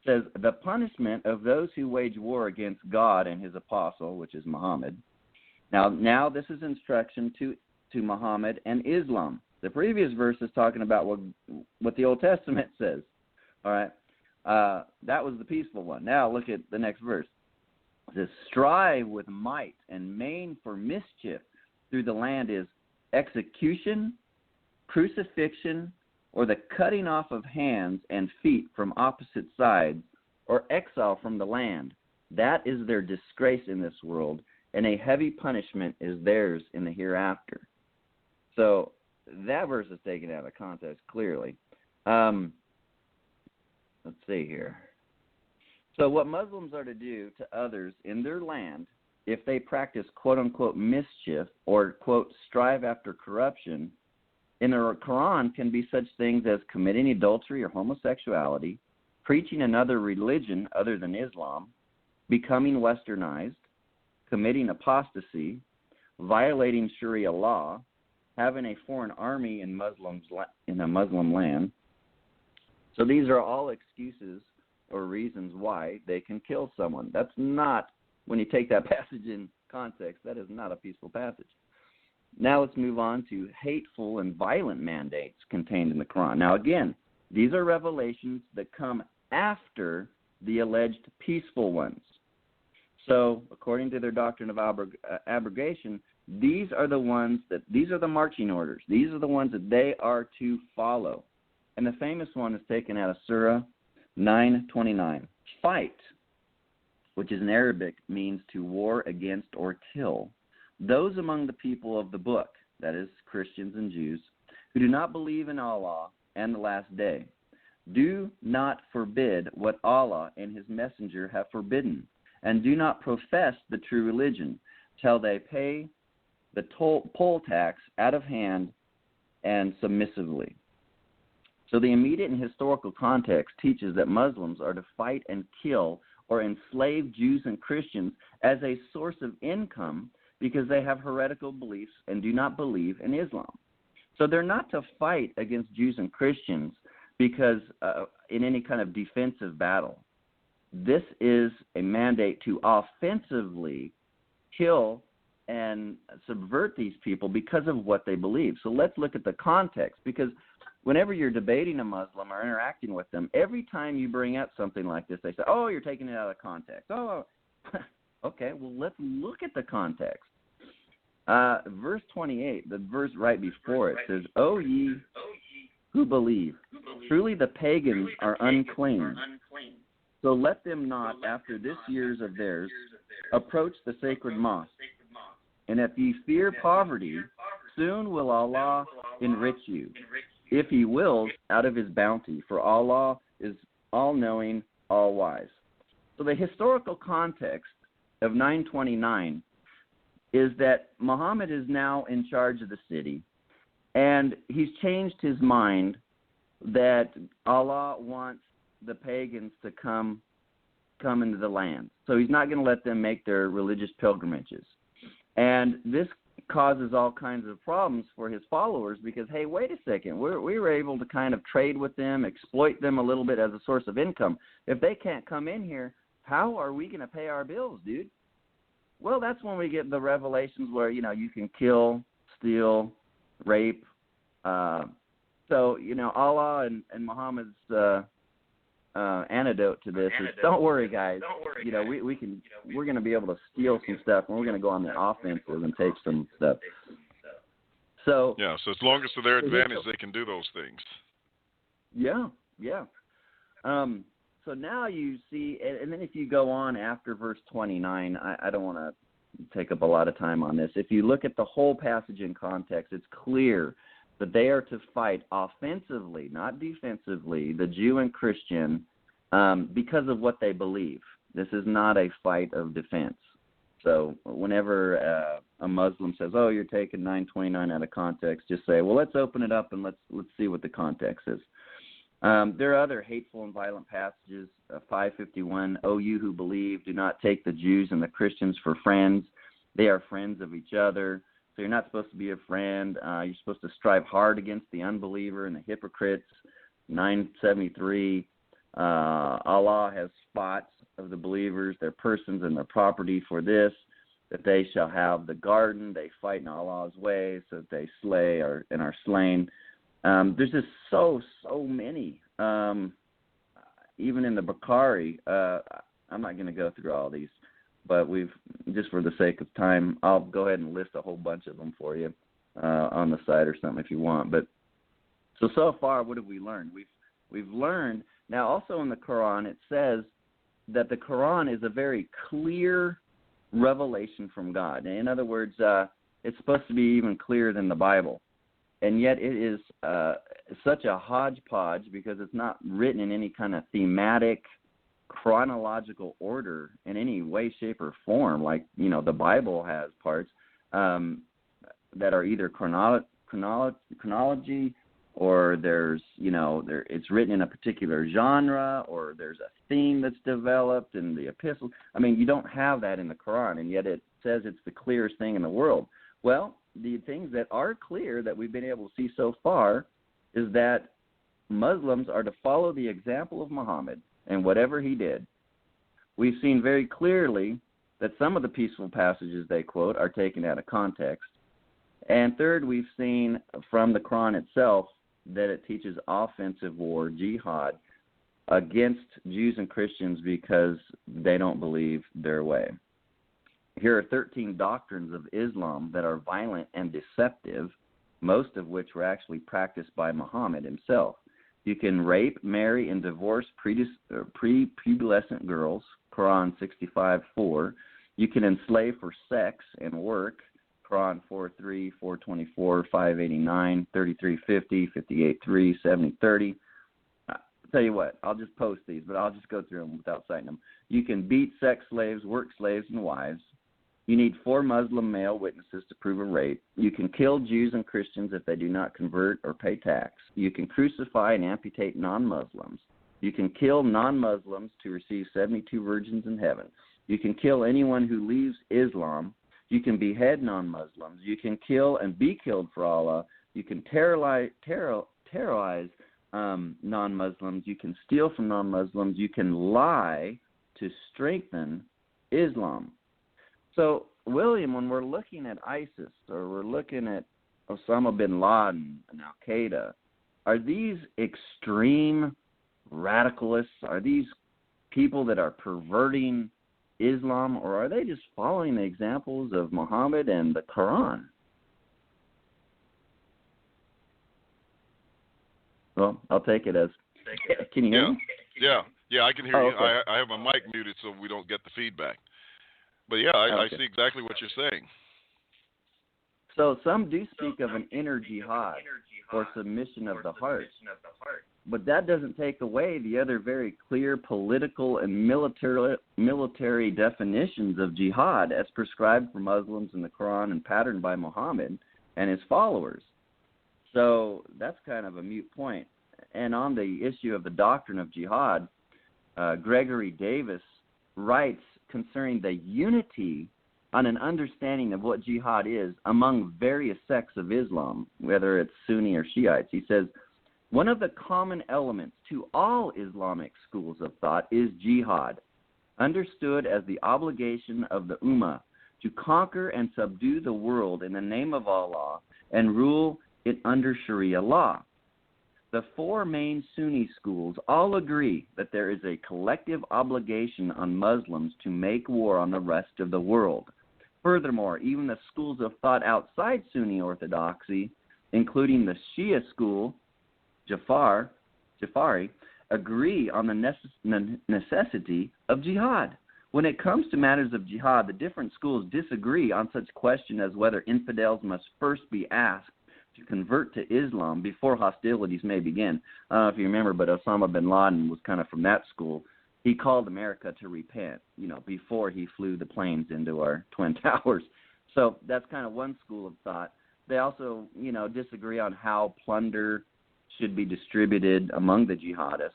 It says, the punishment of those who wage war against God and his apostle, which is Muhammad. Now this is instruction to Muhammad and Islam. The previous verse is talking about what the Old Testament says. All right. That was the peaceful one. Now look at the next verse. It says, strive with might and main for mischief through the land is execution, crucifixion, or the cutting off of hands and feet from opposite sides, or exile from the land. That is their disgrace in this world, and a heavy punishment is theirs in the hereafter. So that verse is taken out of context clearly. Let's see here. So what Muslims are to do to others in their land, if they practice quote-unquote mischief or, quote, strive after corruption, in the Quran can be such things as committing adultery or homosexuality, preaching another religion other than Islam, becoming westernized, committing apostasy, violating Sharia law, having a foreign army in a Muslim land. So these are all excuses or reasons why they can kill someone. That's not, when you take that passage in context, that is not a peaceful passage. Now let's move on to hateful and violent mandates contained in the Quran. Now again, these are revelations that come after the alleged peaceful ones. So according to their doctrine of abrogation, these are the marching orders. These are the ones that they are to follow. And the famous one is taken out of Surah 9:29. Fight, which is in Arabic, means to war against or kill those among the people of the book, that is, Christians and Jews, who do not believe in Allah and the last day. Do not forbid what Allah and his messenger have forbidden, and do not profess the true religion till they pay the poll tax out of hand and submissively. So the immediate and historical context teaches that Muslims are to fight and kill or enslave Jews and Christians as a source of income because they have heretical beliefs and do not believe in Islam. So they're not to fight against Jews and Christians because in any kind of defensive battle. This is a mandate to offensively kill and subvert these people because of what they believe. So let's look at the context, because whenever you're debating a Muslim or interacting with them, every time you bring up something like this, they say, oh, you're taking it out of context. Oh, okay, well, let's look at the context. Verse 28, the verse right before it says, O ye who believe, truly the pagans are unclean. So let them not, after this years of theirs, approach the sacred mosque. And if ye fear poverty, soon will Allah enrich you, if he wills, out of his bounty, for Allah is all-knowing, all-wise. So the historical context of 929 is that Muhammad is now in charge of the city, and he's changed his mind that Allah wants the pagans to come into the land. So he's not going to let them make their religious pilgrimages. And this causes all kinds of problems for his followers because, hey, wait a second, we were able to kind of trade with them, exploit them a little bit as a source of income. If they can't come in here, how are we going to pay our bills, dude? Well, that's when we get the revelations where, you know, you can kill, steal, rape. So, you know, Allah and Muhammad's antidote to this is, don't worry, guys. You know, we're going to be able to steal some stuff, and we're going to go on the offensive and take some stuff. So yeah, so as long as to their advantage, they can do those things. Yeah. So now you see, and then if you go on after verse 29, I don't want to take up a lot of time on this. If you look at the whole passage in context, it's clear that they are to fight offensively, not defensively, the Jew and Christian, because of what they believe. This is not a fight of defense. So whenever a Muslim says, "Oh, you're taking 929 out of context," just say, "Well, let's open it up and let's see what the context is." There are other hateful and violent passages. 551, "O you who believe, do not take the Jews and the Christians for friends. They are friends of each other." So you're not supposed to be a friend. You're supposed to strive hard against the unbeliever and the hypocrites. 973, Allah has spots of the believers, their persons and their property for this, that they shall have the garden. They fight in Allah's way, so that they slay and are slain. There's just so many. Even in the Bukhari, I'm not going to go through all these, but just for the sake of time, I'll go ahead and list a whole bunch of them for you on the site or something if you want. But so far, what have we learned? We've learned now. Also in the Quran, it says that the Quran is a very clear revelation from God. In other words, it's supposed to be even clearer than the Bible. And yet it is such a hodgepodge because it's not written in any kind of thematic, chronological order in any way, shape, or form. Like, you know, the Bible has parts that are either chronology, or there's, you know, it's written in a particular genre, or there's a theme that's developed in the epistles. I mean, you don't have that in the Quran, and yet it says it's the clearest thing in the world. Well, the things that are clear that we've been able to see so far is that Muslims are to follow the example of Muhammad and whatever he did. We've seen very clearly that some of the peaceful passages they quote are taken out of context. And third, we've seen from the Quran itself that it teaches offensive war, jihad, against Jews and Christians because they don't believe their way. Here are 13 doctrines of Islam that are violent and deceptive, most of which were actually practiced by Muhammad himself. You can rape, marry, and divorce prepubescent girls, Quran 65:4. You can enslave for sex and work, Quran 4:3, 4:24, 5:89, 33:50, 58:3, 70:30. I'll tell you what, I'll just post these, but I'll just go through them without citing them. You can beat sex slaves, work slaves, and wives. You need 4 Muslim male witnesses to prove a rape. You can kill Jews and Christians if they do not convert or pay tax. You can crucify and amputate non-Muslims. You can kill non-Muslims to receive 72 virgins in heaven. You can kill anyone who leaves Islam. You can behead non-Muslims. You can kill and be killed for Allah. You can terrorize non-Muslims. You can steal from non-Muslims. You can lie to strengthen Islam. So, William, when we're looking at ISIS or we're looking at Osama bin Laden and Al-Qaeda, are these extreme radicalists? Are these people that are perverting Islam, or are they just following the examples of Muhammad and the Quran? Well, I'll take it as... Can you hear me? Yeah, I can hear you. Okay. I have my mic muted so we don't get the feedback. But yeah, I Okay. see exactly what you're saying. So some do speak of an inner jihad or submission of the heart. But that doesn't take away the other very clear political and military definitions of jihad as prescribed for Muslims in the Quran and patterned by Muhammad and his followers. So that's kind of a moot point. And on the issue of the doctrine of jihad, Gregory Davis writes concerning the unity on an understanding of what jihad is among various sects of Islam, whether it's Sunni or Shiites. He says, one of the common elements to all Islamic schools of thought is jihad, understood as the obligation of the Ummah to conquer and subdue the world in the name of Allah and rule it under Sharia law. The four main Sunni schools all agree that there is a collective obligation on Muslims to make war on the rest of the world. Furthermore, even the schools of thought outside Sunni orthodoxy, including the Shia school, Jafari, agree on the necessity of jihad. When it comes to matters of jihad, the different schools disagree on such question as whether infidels must first be asked to convert to Islam before hostilities may begin. I don't know if you remember, but Osama bin Laden was kind of from that school. He called America to repent, before he flew the planes into our Twin Towers. So that's kind of one school of thought. They also, disagree on how plunder should be distributed among the jihadists.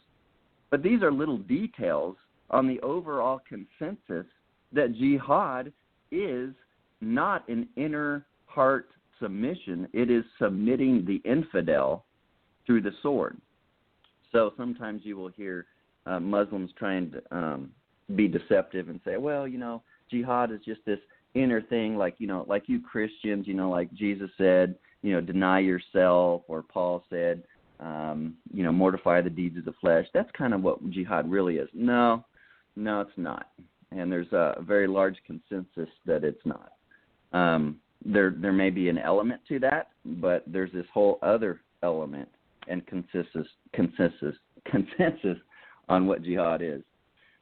But these are little details on the overall consensus that jihad is not an inner heart submission. It is submitting the infidel through the sword. So sometimes you will hear Muslims trying to be deceptive and say, well, jihad is just this inner thing, like you Christians, like Jesus said, deny yourself, or Paul said, mortify the deeds of the flesh. That's kind of what jihad really is. No, it's not. And there's a very large consensus that it's not. There may be an element to that, but there's this whole other element and consensus on what jihad is.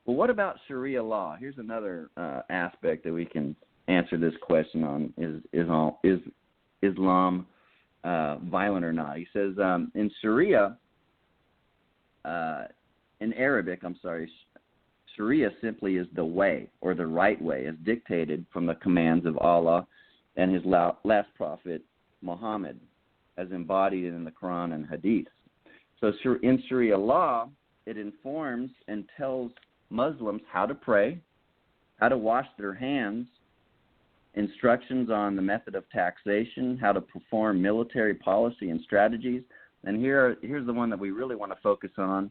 Well, what about Sharia law? Here's another aspect that we can answer this question on: is Islam violent or not? He says in Sharia, in Arabic, Sharia simply is the way, or the right way, as dictated from the commands of Allah and his last prophet, Muhammad, as embodied in the Quran and Hadith. So in Sharia law, it informs and tells Muslims how to pray, how to wash their hands, instructions on the method of taxation, how to perform military policy and strategies. And here's the one that we really want to focus on.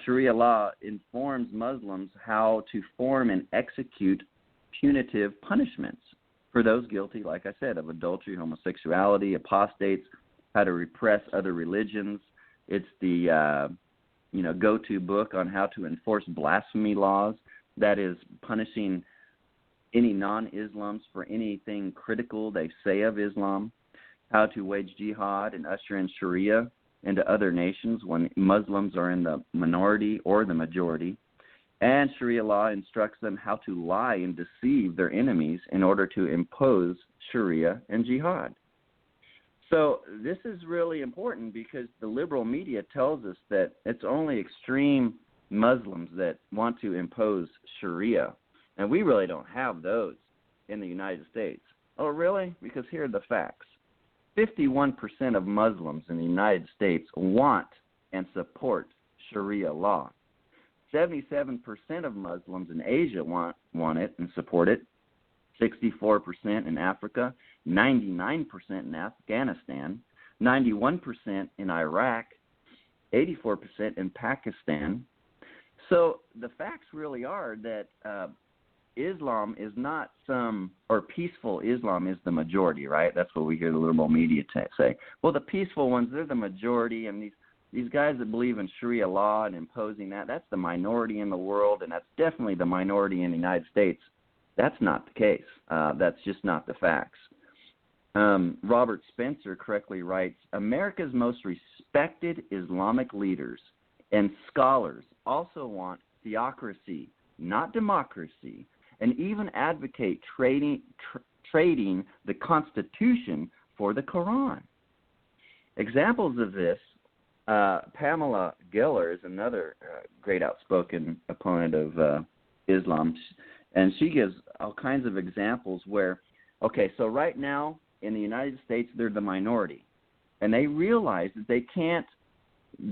Sharia law informs Muslims how to form and execute punitive punishments for those guilty, like I said, of adultery, homosexuality, apostates, how to repress other religions. It's the go-to book on how to enforce blasphemy laws, that is, punishing any non-Islams for anything critical they say of Islam, how to wage jihad and usher in Sharia into other nations when Muslims are in the minority or the majority. And Sharia law instructs them how to lie and deceive their enemies in order to impose Sharia and jihad. So this is really important because the liberal media tells us that it's only extreme Muslims that want to impose Sharia. And we really don't have those in the United States. Oh, really? Because here are the facts. 51% of Muslims in the United States want and support Sharia law. 77% of Muslims in Asia want it and support it. 64% in Africa, 99% in Afghanistan, 91% in Iraq, 84% in Pakistan. So the facts really are that Islam is not or peaceful Islam is the majority, right? That's what we hear the liberal media say. Well, the peaceful ones, they're the majority, and these guys that believe in Sharia law and imposing that's the minority in the world, and that's definitely the minority in the United States. That's not the case. That's just not the facts. Robert Spencer correctly writes, America's most respected Islamic leaders and scholars also want theocracy, not democracy, and even advocate trading the Constitution for the Quran. Examples of this, Pamela Geller is another great outspoken opponent of Islam, and she gives all kinds of examples where, so right now in the United States, they're the minority, and they realize that they can't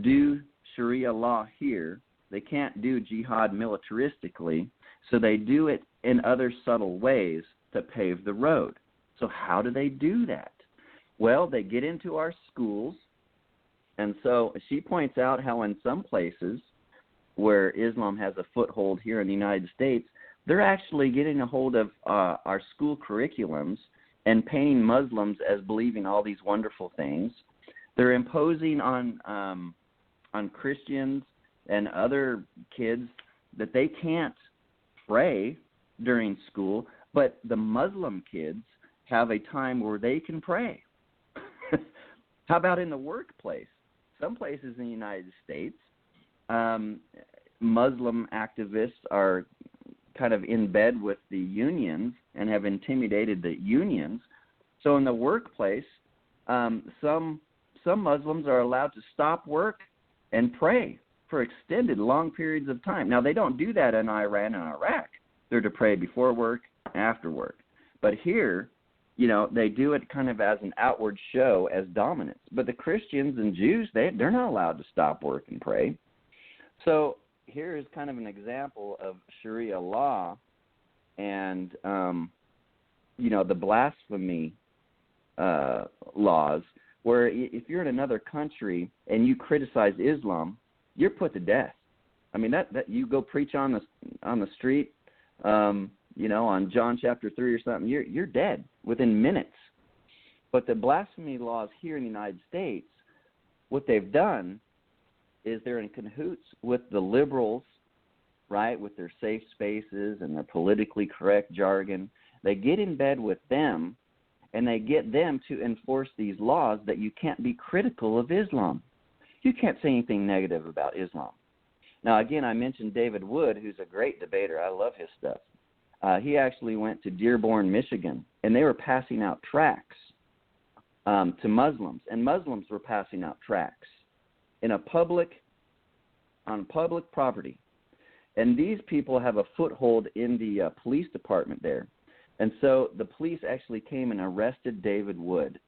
do Sharia law here. They can't do jihad militaristically, so they do it in other subtle ways to pave the road. So how do they do that? Well, they get into our schools, and so she points out how in some places where Islam has a foothold here in the United States, they're actually getting a hold of our school curriculums and painting Muslims as believing all these wonderful things. They're imposing on Christians and other kids that they can't pray during school, but the Muslim kids have a time where they can pray. How about in the workplace? Some places in the United States, Muslim activists are kind of in bed with the unions and have intimidated the unions. So in the workplace, some Muslims are allowed to stop work and pray for extended long periods of time. Now, they don't do that in Iran and Iraq. They're to pray before work, after work. But here, they do it kind of as an outward show as dominance. But the Christians and Jews, they're not allowed to stop work and pray. So here is kind of an example of Sharia law and, the blasphemy laws, where if you're in another country and you criticize Islam, you're put to death. I mean, that you go preach on the street, on John chapter 3 or something, you're dead within minutes. But the blasphemy laws here in the United States, what they've done is they're in cahoots with the liberals, right, with their safe spaces and their politically correct jargon. They get in bed with them, and they get them to enforce these laws that you can't be critical of Islam. You can't say anything negative about Islam. Now, again, I mentioned David Wood, who's a great debater. I love his stuff. He actually went to Dearborn, Michigan, and they were passing out tracts to Muslims, and Muslims were passing out tracts on public property. And these people have a foothold in the police department there. And so the police actually came and arrested David Wood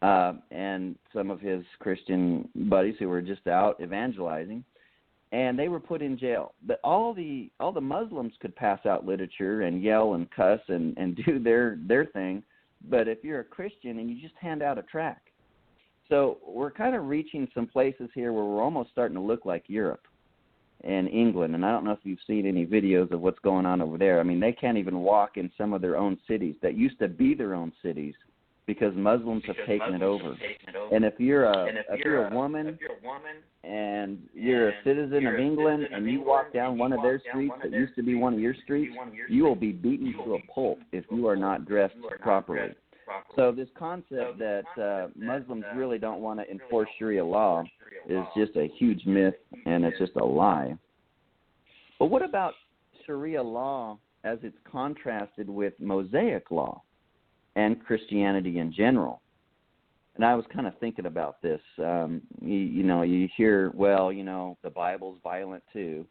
and some of his Christian buddies who were just out evangelizing, and they were put in jail. But all the Muslims could pass out literature and yell and cuss and do their thing. But if you're a Christian and you just hand out a tract. So we're kind of reaching some places here where we're almost starting to look like Europe and England. And I don't know if you've seen any videos of what's going on over there. I mean, they can't even walk in some of their own cities that used to be their own cities because Muslims have taken it over. And if you're a woman and you're a citizen of England and you walk down one of their streets that used to be one of your streets, you will be beaten to a pulp if you are not dressed properly. So this concept that Muslims really don't want to enforce Sharia law is just a huge myth, and it's just a lie. But what about Sharia law as it's contrasted with Mosaic law and Christianity in general? And I was kind of thinking about this. You hear, the Bible's violent too.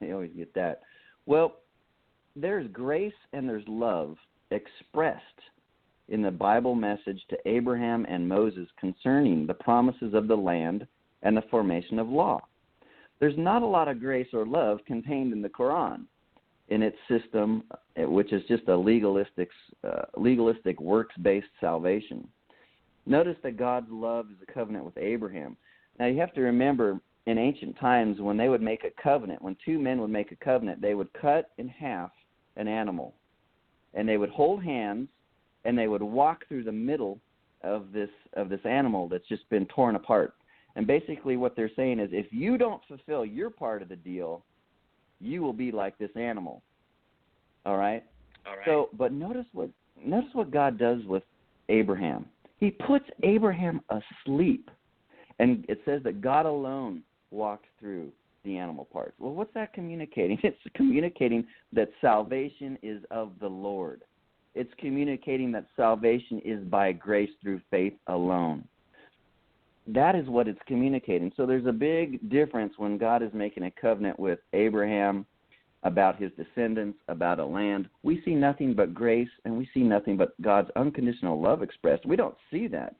You always get that. Well, there's grace and there's love expressed in the Bible message to Abraham and Moses concerning the promises of the land and the formation of law. There's not a lot of grace or love contained in the Quran in its system, which is just a legalistic works-based salvation. Notice that God's love is a covenant with Abraham. Now, you have to remember, in ancient times, when they would make a covenant, when two men would make a covenant, they would cut in half an animal, and they would hold hands, and they would walk through the middle of this animal that's just been torn apart. And basically what they're saying is, if you don't fulfill your part of the deal, you will be like this animal. All right? So, but notice what God does with Abraham. He puts Abraham asleep. And it says that God alone walked through the animal parts. Well, what's that communicating? It's communicating that salvation is of the Lord. It's communicating that salvation is by grace through faith alone. That is what it's communicating. So there's a big difference when God is making a covenant with Abraham about his descendants, about a land. We see nothing but grace, and we see nothing but God's unconditional love expressed. We don't see that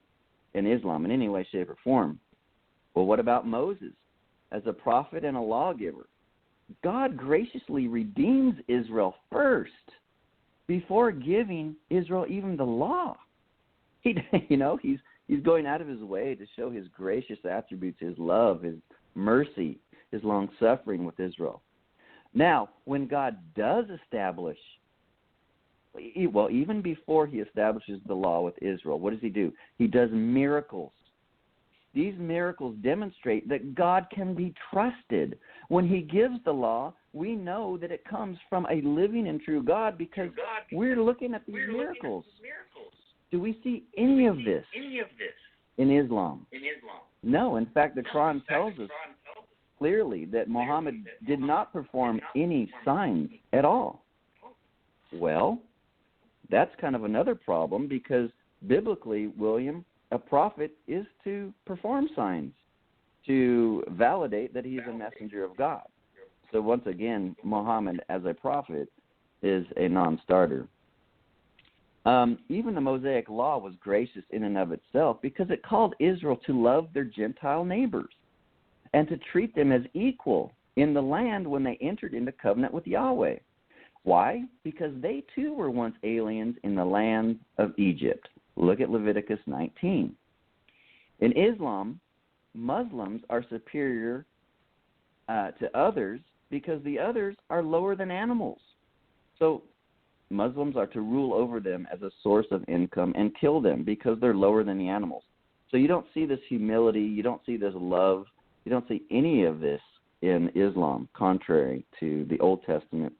in Islam in any way, shape, or form. Well, what about Moses as a prophet and a lawgiver? God graciously redeems Israel first before giving Israel even the law. He's going out of his way to show his gracious attributes, his love, his mercy, his long-suffering with Israel. Now, when God does establish, well, even before he establishes the law with Israel, what does he do? He does miracles. These miracles demonstrate that God can be trusted. When he gives the law, we know that it comes from a living and true God because we're looking at these miracles. Do we see any of this in Islam? No. In fact, the Quran tells us clearly that Muhammad did not perform any signs at all. Well, that's kind of another problem because biblically, William, a prophet is to perform signs to validate that he's a messenger of God. So once again, Muhammad as a prophet is a non-starter. Even the Mosaic Law was gracious in and of itself because it called Israel to love their Gentile neighbors and to treat them as equal in the land when they entered into covenant with Yahweh. Why? Because they too were once aliens in the land of Egypt. Look at Leviticus 19. In Islam, Muslims are superior to others because the others are lower than animals. So Muslims are to rule over them as a source of income and kill them because they're lower than the animals. So you don't see this humility, you don't see this love, you don't see any of this in Islam, contrary to the Old Testament.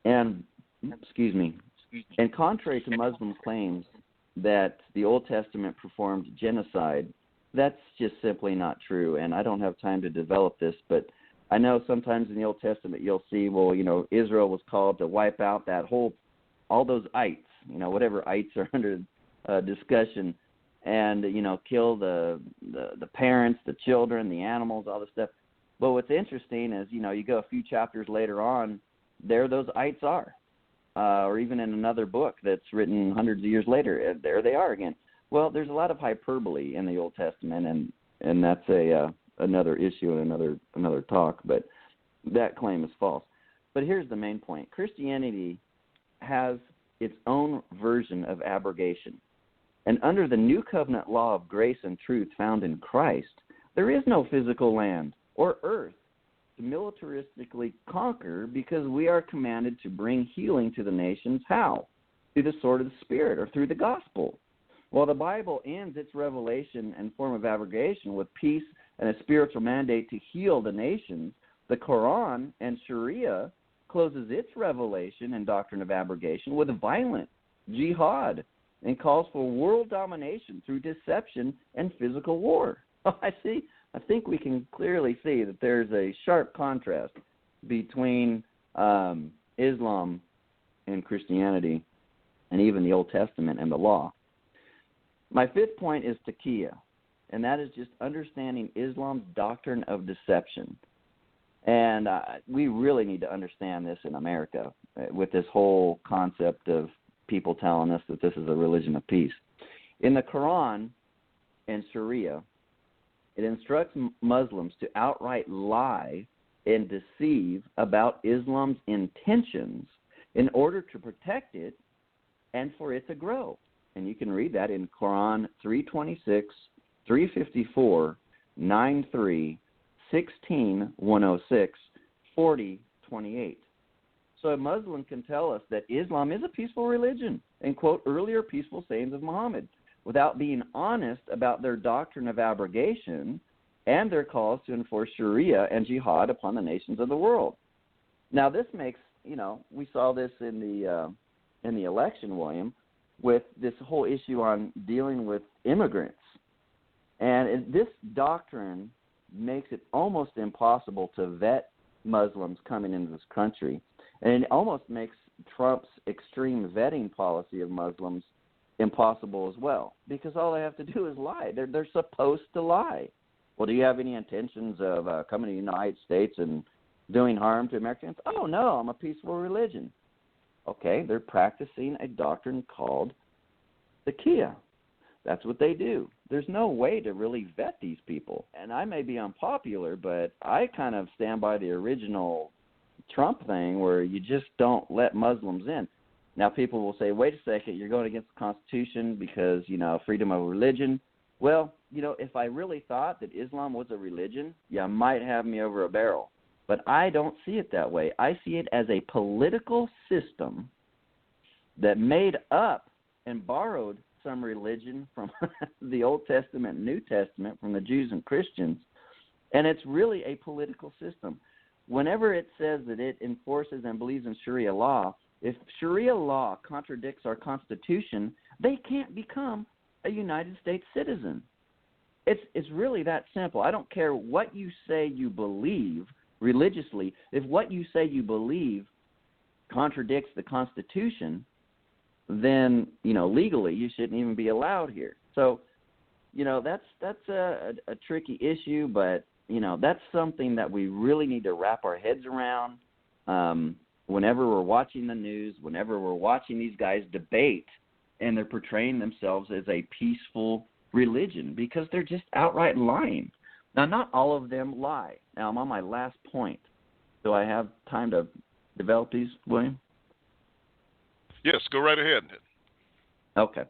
And contrary to Muslim claims that the Old Testament performed genocide, that's just simply not true. And I don't have time to develop this, but I know sometimes in the Old Testament you'll see, Israel was called to wipe out all those ites, whatever ites are under discussion, and, kill the parents, the children, the animals, all this stuff. But what's interesting is, you go a few chapters later on, there those ites are. Or even in another book that's written hundreds of years later, there they are again. Well, there's a lot of hyperbole in the Old Testament, and that's another issue and another talk, but that claim is false. But here's the main point. Christianity has its own version of abrogation. And under the new covenant law of grace and truth found in Christ, there is no physical land or earth to militaristically conquer because we are commanded to bring healing to the nations. How? Through the sword of the Spirit or through the gospel. While the Bible ends its revelation and form of abrogation with peace and a spiritual mandate to heal the nations, the Quran and Sharia closes its revelation and doctrine of abrogation with violent jihad and calls for world domination through deception and physical war. I think we can clearly see that there's a sharp contrast between Islam and Christianity and even the Old Testament and the law. My fifth point is taqiyya, and that is just understanding Islam's doctrine of deception. And we really need to understand this in America with this whole concept of people telling us that this is a religion of peace. In the Quran and Sharia, it instructs Muslims to outright lie and deceive about Islam's intentions in order to protect it and for it to grow. And you can read that in Quran 326, 354, 93, 16, 106, 40, 28. So a Muslim can tell us that Islam is a peaceful religion and quote earlier peaceful sayings of Muhammad without being honest about their doctrine of abrogation and their calls to enforce Sharia and jihad upon the nations of the world. Now this makes, we saw this in the election, William, with this whole issue on dealing with immigrants. And this doctrine makes it almost impossible to vet Muslims coming into this country. And it almost makes Trump's extreme vetting policy of Muslims impossible as well, because all they have to do is lie. They're supposed to lie. Well, do you have any intentions of coming to the United States and doing harm to Americans? Oh, no, I'm a peaceful religion. Okay, they're practicing a doctrine called taqiyya. That's what they do. There's no way to really vet these people. And I may be unpopular, but I kind of stand by the original Trump thing where you just don't let Muslims in. Now, people will say, wait a second, you're going against the Constitution because, freedom of religion. Well, if I really thought that Islam was a religion, you might have me over a barrel. But I don't see it that way. I see it as a political system that made up and borrowed some religion from the Old Testament and New Testament, from the Jews and Christians, and it's really a political system. Whenever it says that it enforces and believes in Sharia law, if Sharia law contradicts our Constitution, they can't become a United States citizen. It's really that simple. I don't care what you say you believe religiously. If what you say you believe contradicts the Constitution, then, legally you shouldn't even be allowed here. So, that's a tricky issue, but, that's something that we really need to wrap our heads around whenever we're watching the news, whenever we're watching these guys debate, and they're portraying themselves as a peaceful religion, because they're just outright lying. Now, not all of them lie. Now, I'm on my last point. Do I have time to develop these, William? Yes, go right ahead. Okay.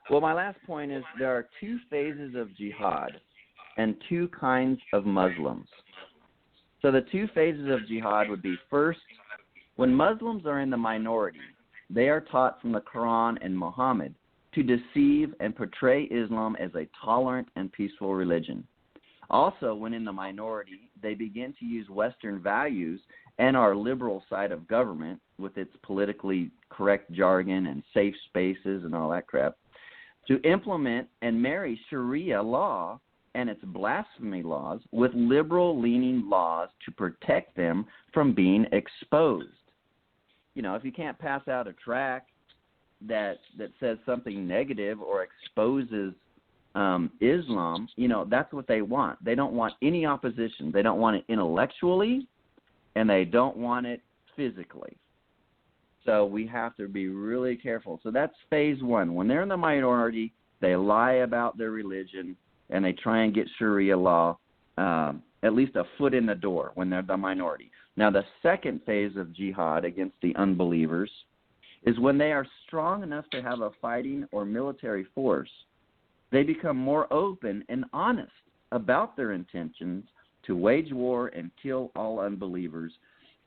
Well, my last point is there are two phases of jihad and two kinds of Muslims. So the two phases of jihad would be, first, when Muslims are in the minority, they are taught from the Quran and Muhammad to deceive and portray Islam as a tolerant and peaceful religion. Also, when in the minority, they begin to use Western values and our liberal side of government with its politically correct jargon and safe spaces and all that crap to implement and marry Sharia law and its blasphemy laws with liberal-leaning laws to protect them from being exposed. If you can't pass out a tract that says something negative or exposes Islam, that's what they want. They don't want any opposition. They don't want it intellectually, and they don't want it physically. So we have to be really careful. So that's phase one. When they're in the minority, they lie about their religion, and they try and get Sharia law at least a foot in the door when they're the minority. Now, the second phase of jihad against the unbelievers is when they are strong enough to have a fighting or military force. They become more open and honest about their intentions to wage war and kill all unbelievers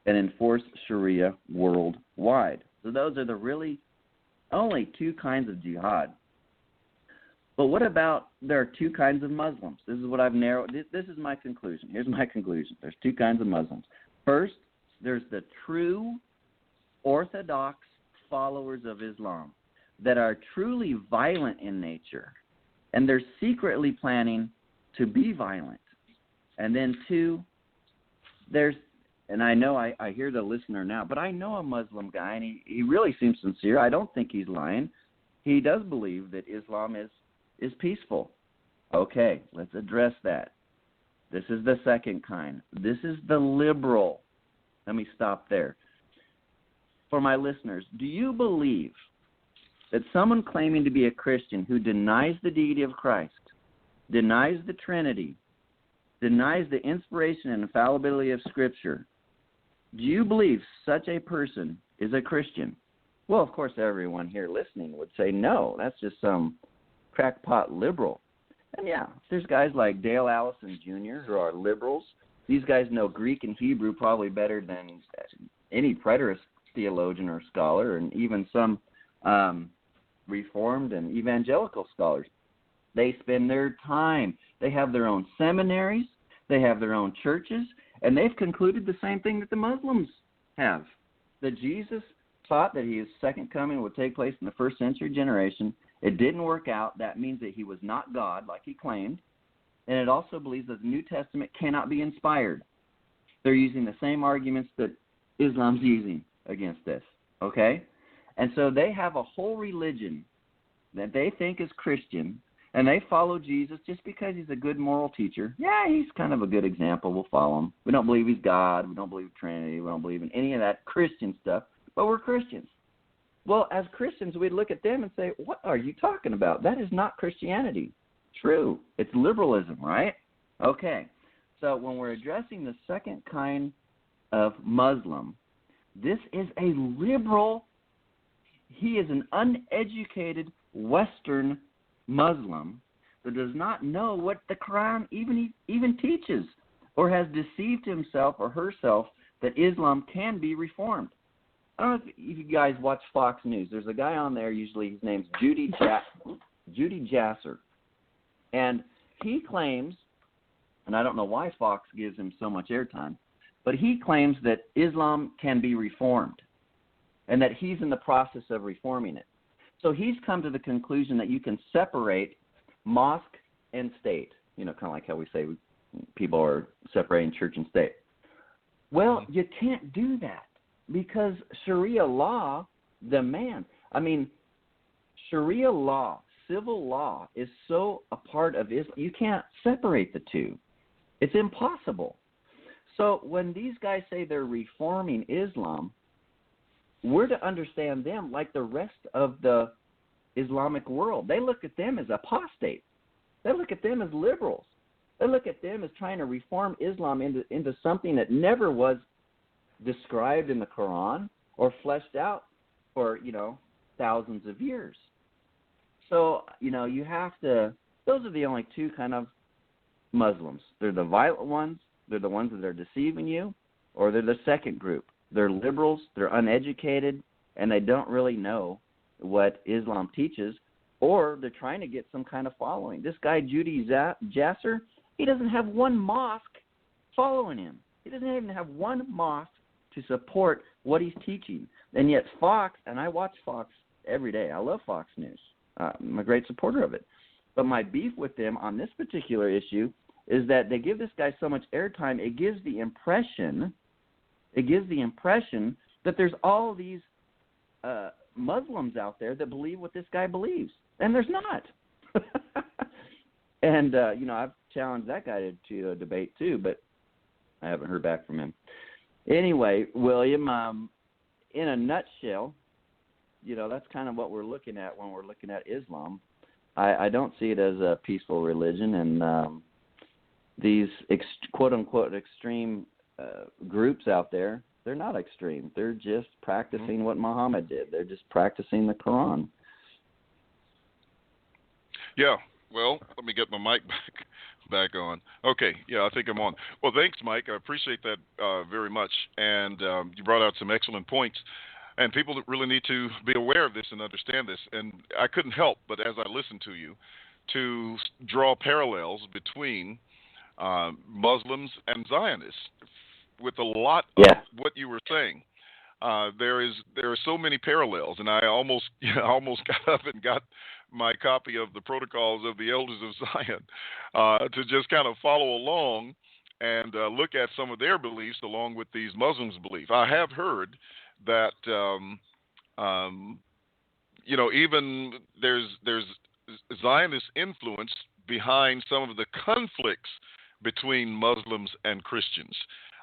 and enforce Sharia worldwide. So those are the really only two kinds of jihad. But what about there are two kinds of Muslims? This is what I've narrowed. This is my conclusion. Here's my conclusion. There's two kinds of Muslims. First, there's the true orthodox followers of Islam that are truly violent in nature, and they're secretly planning to be violent. And then two, and I know I hear the listener now, but I know a Muslim guy, and he really seems sincere. I don't think he's lying. He does believe that Islam is peaceful. Okay, let's address that. This is the second kind. This is the liberal. Let me stop there. For my listeners, do you believe that someone claiming to be a Christian who denies the deity of Christ, denies the Trinity, denies the inspiration and infallibility of Scripture, do you believe such a person is a Christian? Well, of course, everyone here listening would say, no, that's just some crackpot liberal. And yeah, there's guys like Dale Allison Jr. who are liberals. These guys know Greek and Hebrew probably better than any preterist theologian or scholar, and even some Reformed and evangelical scholars. They spend their time. They have their own seminaries. They have their own churches, and they've concluded the same thing that the Muslims have, that Jesus taught that his second coming would take place in the first century generation. It didn't work out. That means that he was not God like he claimed. And it also believes that the New Testament cannot be inspired. They're using the same arguments that Islam's using against this, okay? And so they have a whole religion that they think is Christian, and they follow Jesus just because he's a good moral teacher. Yeah, he's kind of a good example. We'll follow him. We don't believe he's God. We don't believe Trinity. We don't believe in any of that Christian stuff, but we're Christians. Well, as Christians, we'd look at them and say, what are you talking about? That is not Christianity. True. It's liberalism, right? Okay. So when we're addressing the second kind of Muslim. This is a liberal. He is an uneducated Western Muslim that does not know what the Quran even teaches, or has deceived himself or herself that Islam can be reformed. I don't know if you guys watch Fox News. There's a guy on there, usually his name's Judy Jasser. And he claims, and I don't know why Fox gives him so much airtime, but he claims that Islam can be reformed and that he's in the process of reforming it. So he's come to the conclusion that you can separate mosque and state, kind of like how we say people are separating church and state. Well, you can't do that because Sharia law demands. Sharia law, civil law, is so a part of Islam, you can't separate the two. It's impossible. So when these guys say they're reforming Islam, we're to understand them like the rest of the Islamic world. They look at them as apostates. They look at them as liberals. They look at them as trying to reform Islam into something that never was described in the Quran or fleshed out for, thousands of years. So, you have to, those are the only two kind of Muslims. They're the violent ones, they're the ones that are deceiving you, or they're the second group. They're liberals, they're uneducated, and they don't really know what Islam teaches, or they're trying to get some kind of following. This guy, Judy Jasser, he doesn't have one mosque following him. He doesn't even have one mosque to support what he's teaching. And yet Fox, and I watch Fox every day. I love Fox News. I'm a great supporter of it. But my beef with them on this particular issue is that they give this guy so much airtime, it gives the impression that there's all these Muslims out there that believe what this guy believes. And there's not. And, I've challenged that guy to a debate too, but I haven't heard back from him. Anyway, William, in a nutshell, that's kind of what we're looking at when we're looking at Islam. I don't see it as a peaceful religion, and these quote-unquote extreme groups out there, they're not extreme. They're just practicing what Muhammad did. They're just practicing the Quran. Yeah. Well, let me get my mic back on. Okay. Yeah, I think I'm on. Well, thanks, Mike. I appreciate that very much. And you brought out some excellent points. And people really need to be aware of this and understand this. And I couldn't help but, as I listened to you, to draw parallels between Muslims and Zionists with a lot of what you were saying. There are so many parallels, and I almost got up and got my copy of the Protocols of the Elders of Zion to just kind of follow along and look at some of their beliefs along with these Muslims' beliefs. I have heard that even there's Zionist influence behind some of the conflicts between Muslims and Christians.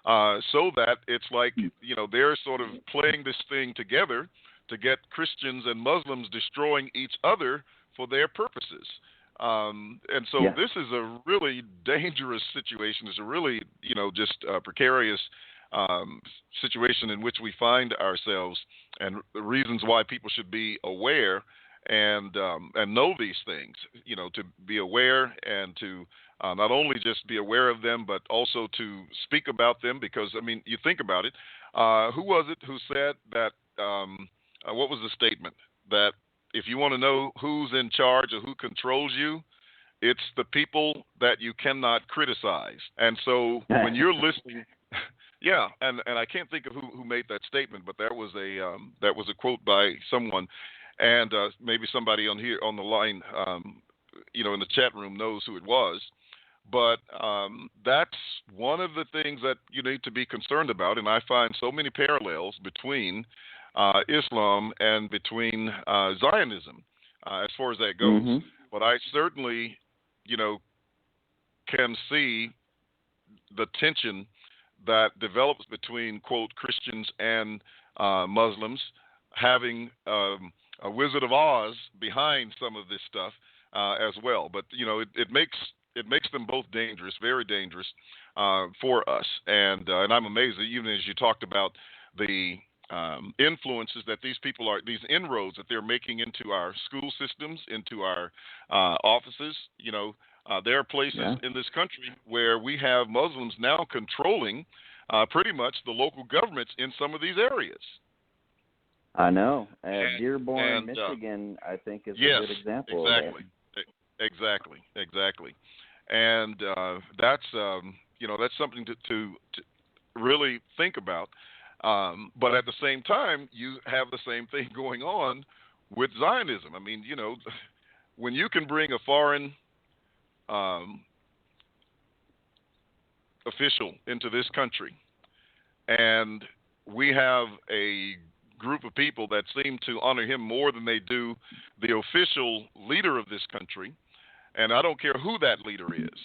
So that it's like, they're sort of playing this thing together to get Christians and Muslims destroying each other for their purposes. And so this is a really dangerous situation. It's a really, just precarious situation in which we find ourselves, and the reasons why people should be aware and know these things, to be aware and to not only just be aware of them, but also to speak about them, because, you think about it. Who was it who said that, what was the statement? That if you want to know who's in charge or who controls you, it's the people that you cannot criticize. And so when you're listening, and I can't think of who made that statement, but that was a quote by someone, and maybe somebody on the line, in the chat room knows who it was. But that's one of the things that you need to be concerned about, and I find so many parallels between Islam and between Zionism as far as that goes. Mm-hmm. But I certainly, can see the tension that develops between, quote, Christians and Muslims, having a Wizard of Oz behind some of this stuff as well. But, it makes them both dangerous, very dangerous. for us. And I'm amazed that even as you talked about the influences that these people are, these inroads that they're making into our school systems, into our offices. There are places in this country where we have Muslims now controlling pretty much the local governments in some of these areas. I know. Dearborn, Michigan, I think, is a good example of that. Exactly. And that's something to really think about. But at the same time, you have the same thing going on with Zionism. I mean, when you can bring a foreign official into this country, and we have a group of people that seem to honor him more than they do the official leader of this country, and I don't care who that leader is,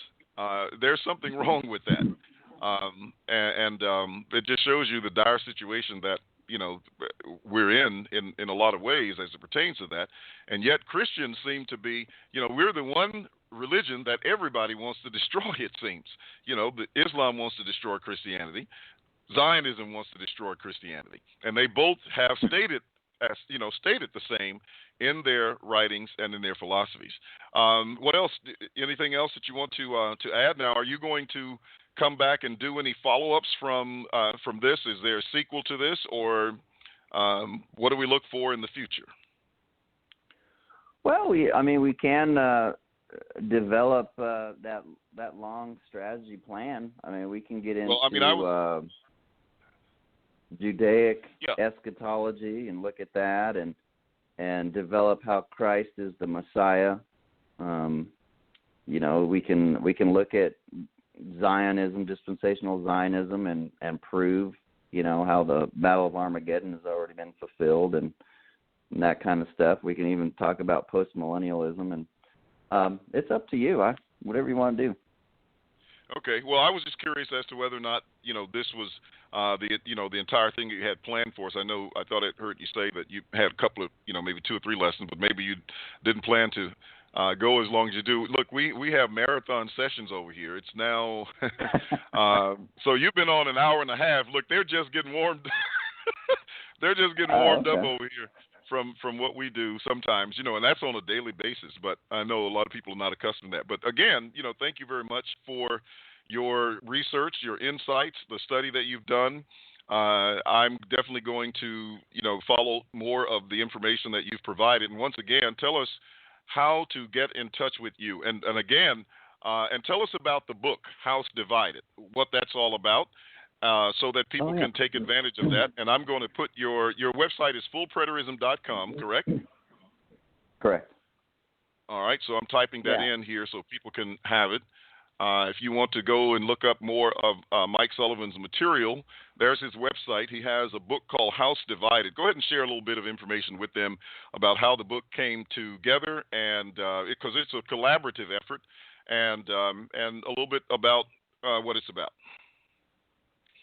there's something wrong with that. And it just shows you the dire situation that we're in a lot of ways as it pertains to that. And yet Christians seem to be, we're the one religion that everybody wants to destroy, it seems. Islam wants to destroy Christianity. Zionism wants to destroy Christianity. And they both have stated the same in their writings and in their philosophies. What else? Anything else that you want to add? Now, are you going to come back and do any follow-ups from this? Is there a sequel to this, or what do we look for in the future? Well, we can develop that long strategy plan. We can get into Judaic eschatology and look at that, and develop how Christ is the Messiah. We can look at Zionism, dispensational Zionism, and prove, how the Battle of Armageddon has already been fulfilled, and that kind of stuff. We can even talk about postmillennialism, and it's up to you. Whatever you want to do. Okay. Well, I was just curious as to whether or not, this was the entire thing that you had planned for us. I thought I heard you say that you had a couple of, maybe 2 or 3 lessons, but maybe you didn't plan to go as long as you do. Look, we have marathon sessions over here. It's now, so you've been on an hour and a half. Look, they're just getting warmed. They're just getting warmed up over here from what we do sometimes, and that's on a daily basis. But I know a lot of people are not accustomed to that. But again, thank you very much for your research, your insights, the study that you've done. I'm definitely going to, follow more of the information that you've provided. And once again, tell us how to get in touch with you. And again, and tell us about the book, House Divided, what that's all about, so that people can take advantage of that. And I'm going to put your website is fullpreterism.com, correct? Correct. All right, so I'm typing that in here so people can have it. If you want to go and look up more of Mike Sullivan's material, there's his website. He has a book called House Divided. Go ahead and share a little bit of information with them about how the book came together, and because it's a collaborative effort, and a little bit about what it's about.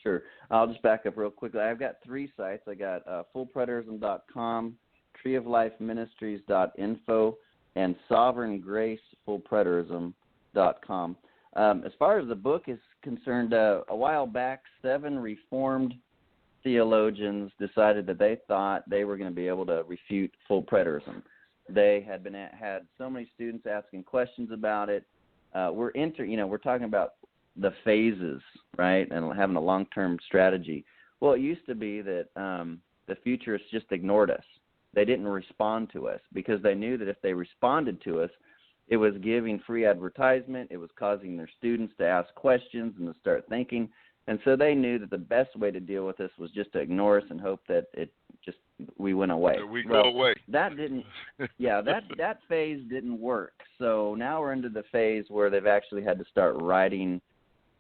Sure. I'll just back up real quickly. I've got 3 sites. I got fullpreterism.com, treeoflifeministries.info, and sovereigngracefullpreterism.com. As far as the book is concerned, a while back, 7 Reformed theologians decided that they thought they were going to be able to refute full preterism. They had so many students asking questions about it. We're talking about the phases, right, and having a long-term strategy. Well, it used to be that the futurists just ignored us. They didn't respond to us because they knew that if they responded to us, it was giving free advertisement. It was causing their students to ask questions and to start thinking. And so they knew that the best way to deal with this was just to ignore us and hope that we went away. Go away. That didn't, that phase didn't work. So now we're into the phase where they've actually had to start writing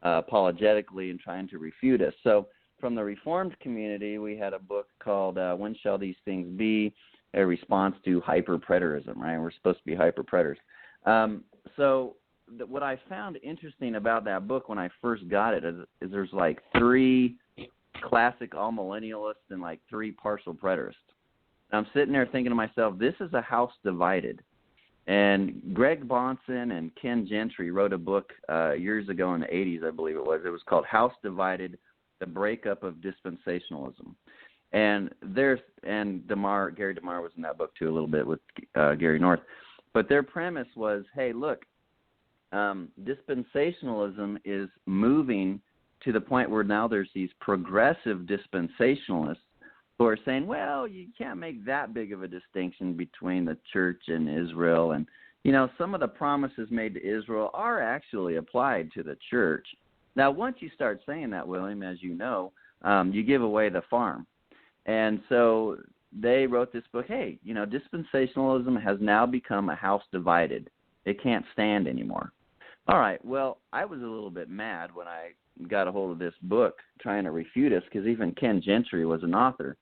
apologetically and trying to refute us. So from the Reformed community, we had a book called When Shall These Things Be? A response to hyper-preterism, right? We're supposed to be hyper-preterists. What I found interesting about that book when I first got it is there's like 3 classic all-millennialists and like 3 partial preterists. And I'm sitting there thinking to myself, this is a house divided. And Greg Bahnsen and Ken Gentry wrote a book years ago in the 80s, I believe it was. It was called House Divided, The Breakup of Dispensationalism. And Gary DeMar was in that book too a little bit with Gary North. But their premise was, hey, look, dispensationalism is moving to the point where now there's these progressive dispensationalists who are saying, well, you can't make that big of a distinction between the church and Israel. And, you know, some of the promises made to Israel are actually applied to the church. Now, once you start saying that, William, as you know, you give away the farm. And so they wrote this book, hey, you know, dispensationalism has now become a house divided. It can't stand anymore. All right, well, I was a little bit mad when I got a hold of this book trying to refute us, because even Ken Gentry was an author.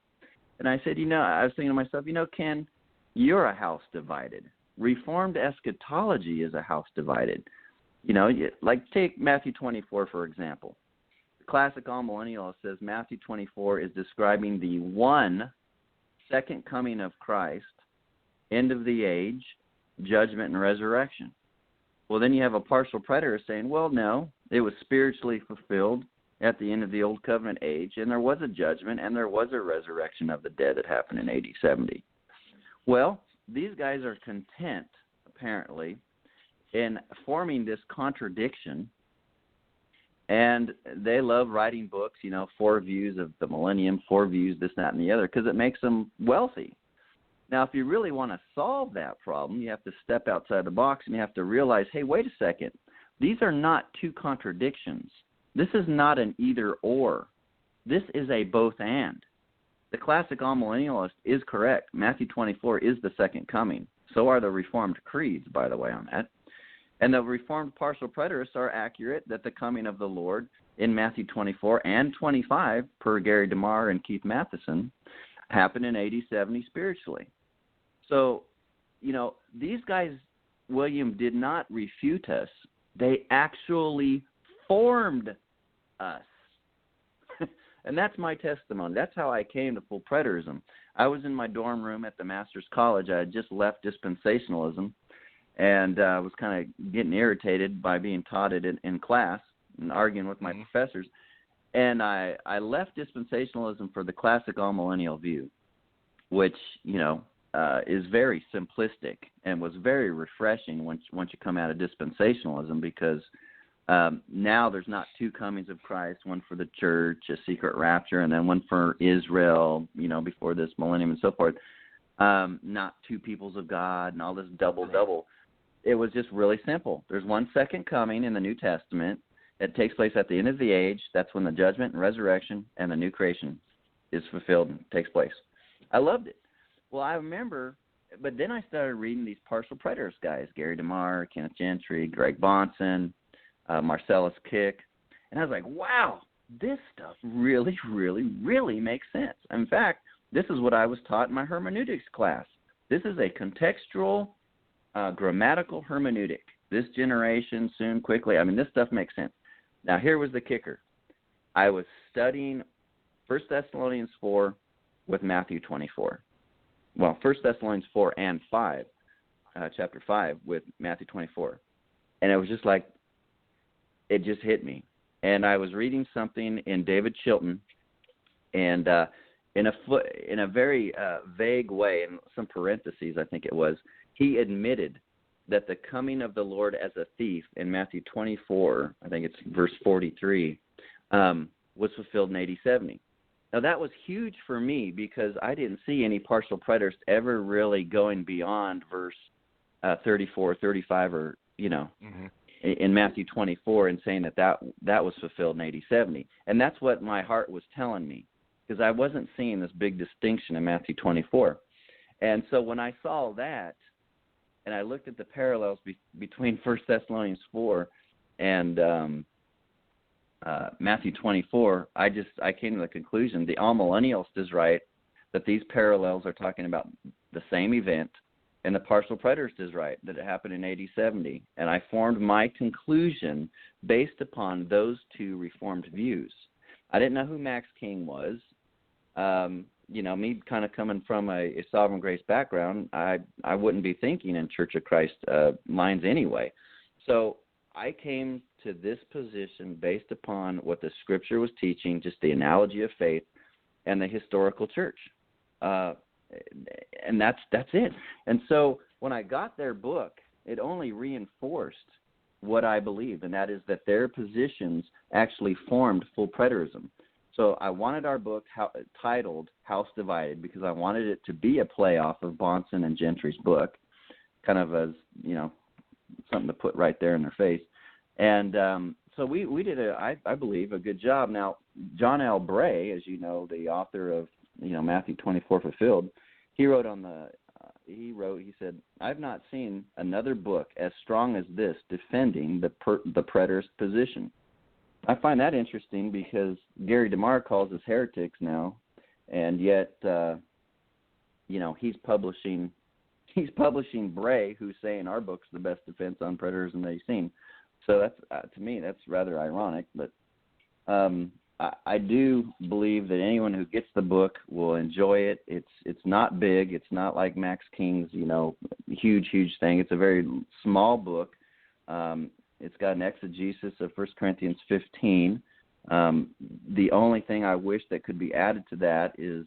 And I said, you know, I was thinking to myself, you know, Ken, you're a house divided. Reformed eschatology is a house divided. You know, like take Matthew 24, for example. The classic all-millennialist says Matthew 24 is describing the one second coming of Christ, end of the age, judgment, and resurrection. Well, then you have a partial preterist saying, well, no, it was spiritually fulfilled at the end of the Old Covenant age, and there was a judgment, and there was a resurrection of the dead that happened in AD 70. Well, these guys are content, apparently, in forming this contradiction, and they love writing books, you know, 4 views of the millennium, 4 views, this, that, and the other, because it makes them wealthy. Now, if you really want to solve that problem, you have to step outside the box, and you have to realize, hey, wait a second, these are not 2 contradictions. This is not an either-or. This is a both-and. The classic all-millennialist is correct. Matthew 24 is the second coming. So are the Reformed creeds, by the way, on that. And the Reformed partial preterists are accurate that the coming of the Lord in Matthew 24 and 25, per Gary DeMar and Keith Matheson, happened in AD 70 spiritually. So, you know, these guys, William, did not refute us. They actually formed us. And that's my testimony. That's how I came to full preterism. I was in my dorm room at the Master's College. I had just left dispensationalism, and was kind of getting irritated by being taught it in class and arguing with my professors. And I left dispensationalism for the classic all-millennial view, which, you know, is very simplistic and was very refreshing once you come out of dispensationalism, because now there's not 2 comings of Christ, one for the church, a secret rapture, and then one for Israel, you know, before this millennium and so forth. Not 2 peoples of God and all this double. It was just really simple. There's one second coming in the New Testament. It takes place at the end of the age. That's when the judgment and resurrection and the new creation is fulfilled and takes place. I loved it. Well, I remember, but then I started reading these partial preterist guys, Gary DeMar, Kenneth Gentry, Greg Bahnsen, Marcellus Kick, and I was like, wow, this stuff really, really, really makes sense. In fact, this is what I was taught in my hermeneutics class. This is a contextual, grammatical hermeneutic. This generation, soon, quickly. I mean, this stuff makes sense. Now, here was the kicker. I was studying 1 Thessalonians 4 with Matthew 24. Well, 1 Thessalonians 4 and 5, chapter 5 with Matthew 24. And it was just like, it just hit me. And I was reading something in David Chilton, and in a very vague way, in some parentheses, I think it was, he admitted that the coming of the Lord as a thief in Matthew 24, I think it's verse 43, was fulfilled in AD 70. Now, that was huge for me because I didn't see any partial preterists ever really going beyond verse 34, 35, or, you know, in Matthew 24 and saying that was fulfilled in AD 70. And that's what my heart was telling me, because I wasn't seeing this big distinction in Matthew 24. And so when I saw that, and I looked at the parallels between 1 Thessalonians 4 and Matthew 24, I came to the conclusion the all-millennialist is right, that these parallels are talking about the same event, and the partial preterist is right, that it happened in AD 70. And I formed my conclusion based upon those 2 Reformed views. I didn't know who Max King was. me kind of coming from a Sovereign Grace background, I wouldn't be thinking in Church of Christ lines anyway. So I came to this position based upon what the Scripture was teaching, just the analogy of faith, and the historical church, and that's it. And so when I got their book, it only reinforced what I believed, and that is that their positions actually formed full preterism. So I wanted our book titled House Divided because I wanted it to be a playoff of Bahnsen and Gentry's book, kind of as, something to put right there in their face. And so we did, I believe, a good job. Now, John L. Bray, as you know, the author of, Matthew 24 Fulfilled, he said, I've not seen another book as strong as this defending the preterist position. I find that interesting because Gary DeMar calls us heretics now, and yet, he's publishing Bray, who's saying our book's the best defense on preterism that he's seen. So that's to me, that's rather ironic. But I do believe that anyone who gets the book will enjoy it. It's not big. It's not like Max King's huge thing. It's a very small book. It's got an exegesis of 1 Corinthians 15. The only thing I wish that could be added to that is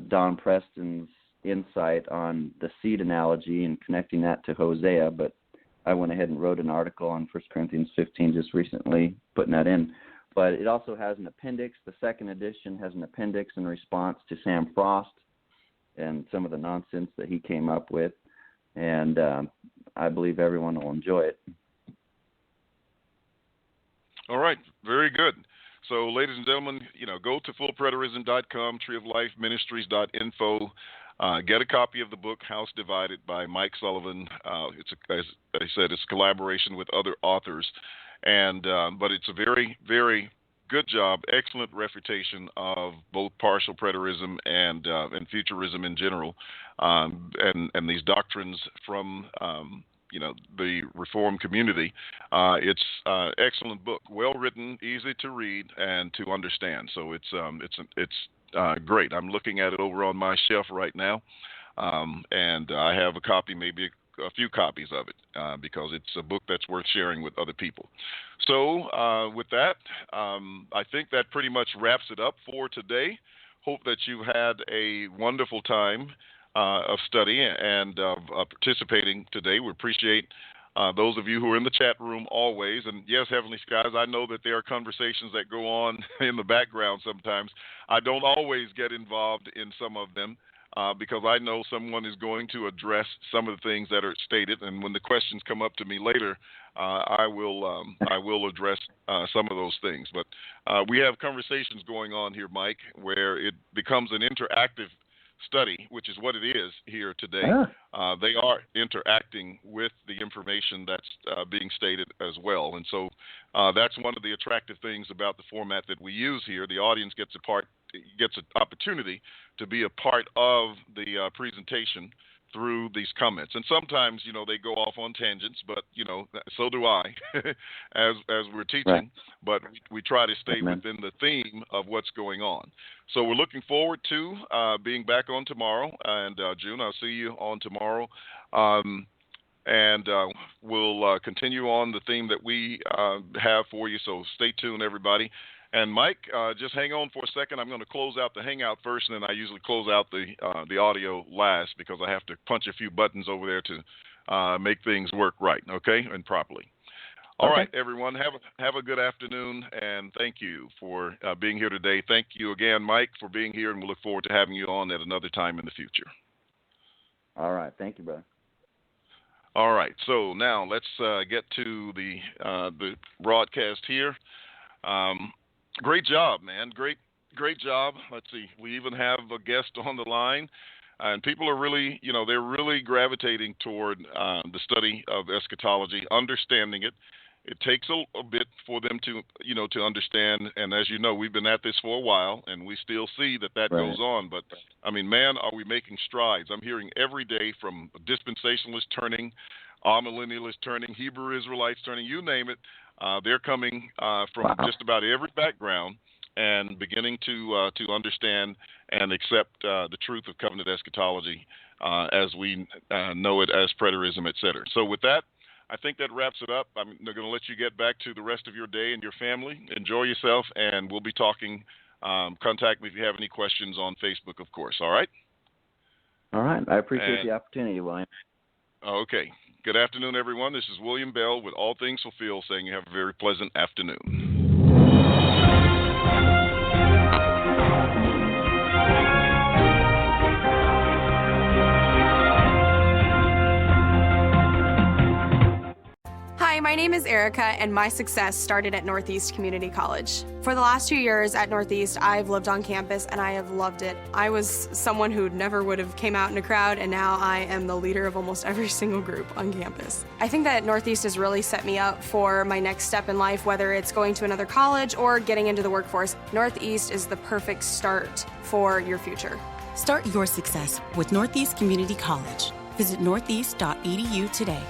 Don Preston's insight on the seed analogy and connecting that to Hosea, but I went ahead and wrote an article on 1 Corinthians 15 just recently, putting that in. But it also has an appendix. The second edition has an appendix in response to Sam Frost and some of the nonsense that he came up with, and I believe everyone will enjoy it. All right, very good. So, ladies and gentlemen, go to fullpreterism.com, treeoflifeministries.info. Get a copy of the book House Divided by Mike Sullivan. As I said, it's a collaboration with other authors, but it's a very, very good job, excellent refutation of both partial preterism and futurism in general, and these doctrines from the Reformed community. It's an excellent book, well written, easy to read and to understand. So it's great. I'm looking at it over on my shelf right now, and I have a copy, maybe a few copies of it, because it's a book that's worth sharing with other people. So with that, I think that pretty much wraps it up for today. Hope that you had a wonderful time of study and of participating today. We appreciate those of you who are in the chat room always. And yes, Heavenly Skies, I know that there are conversations that go on in the background sometimes. I don't always get involved in some of them because I know someone is going to address some of the things that are stated. And when the questions come up to me later, I will address some of those things. But we have conversations going on here, Mike, where it becomes an interactive study, which is what it is here today. They are interacting with the information that's being stated as well. And so that's one of the attractive things about the format that we use here. The audience gets an opportunity to be a part of the presentation through these comments. And sometimes, they go off on tangents, but, so do I as we're teaching. Right. But we try to stay within the theme of what's going on. So we're looking forward to being back on tomorrow. And June, I'll see you on tomorrow. And we'll continue on the theme that we have for you. So stay tuned, everybody. And Mike, just hang on for a second. I'm going to close out the Hangout first, and then I usually close out the audio last because I have to punch a few buttons over there to make things work right, okay, and properly. All right, everyone, have a good afternoon, and thank you for being here today. Thank you again, Mike, for being here, and we look forward to having you on at another time in the future. All right, thank you, brother. All right, so now let's get to the broadcast here. Great job, man. Great job. Let's see. We even have a guest on the line, and people are really, they're really gravitating toward the study of eschatology, understanding it. It takes a bit for them to, to understand. And as you know, we've been at this for a while, and we still see that right. goes on. But, I mean, man, are we making strides. I'm hearing every day from dispensationalists turning, amillennialists turning, Hebrew Israelites turning, you name it. They're coming from just about every background, and beginning to understand and accept the truth of covenant eschatology as we know it as preterism, etc. So with that, I think that wraps it up. I'm going to let you get back to the rest of your day and your family. Enjoy yourself, and we'll be talking. Contact me if you have any questions on Facebook, of course. All right? All right. I appreciate the opportunity, William. Okay. Good afternoon, everyone. This is William Bell with All Things Fulfilled saying you have a very pleasant afternoon. Hi, my name is Erica, and my success started at Northeast Community College. For the last 2 years at Northeast, I've lived on campus, and I have loved it. I was someone who never would have came out in a crowd, and now I am the leader of almost every single group on campus. I think that Northeast has really set me up for my next step in life, whether it's going to another college or getting into the workforce. Northeast is the perfect start for your future. Start your success with Northeast Community College. Visit northeast.edu today.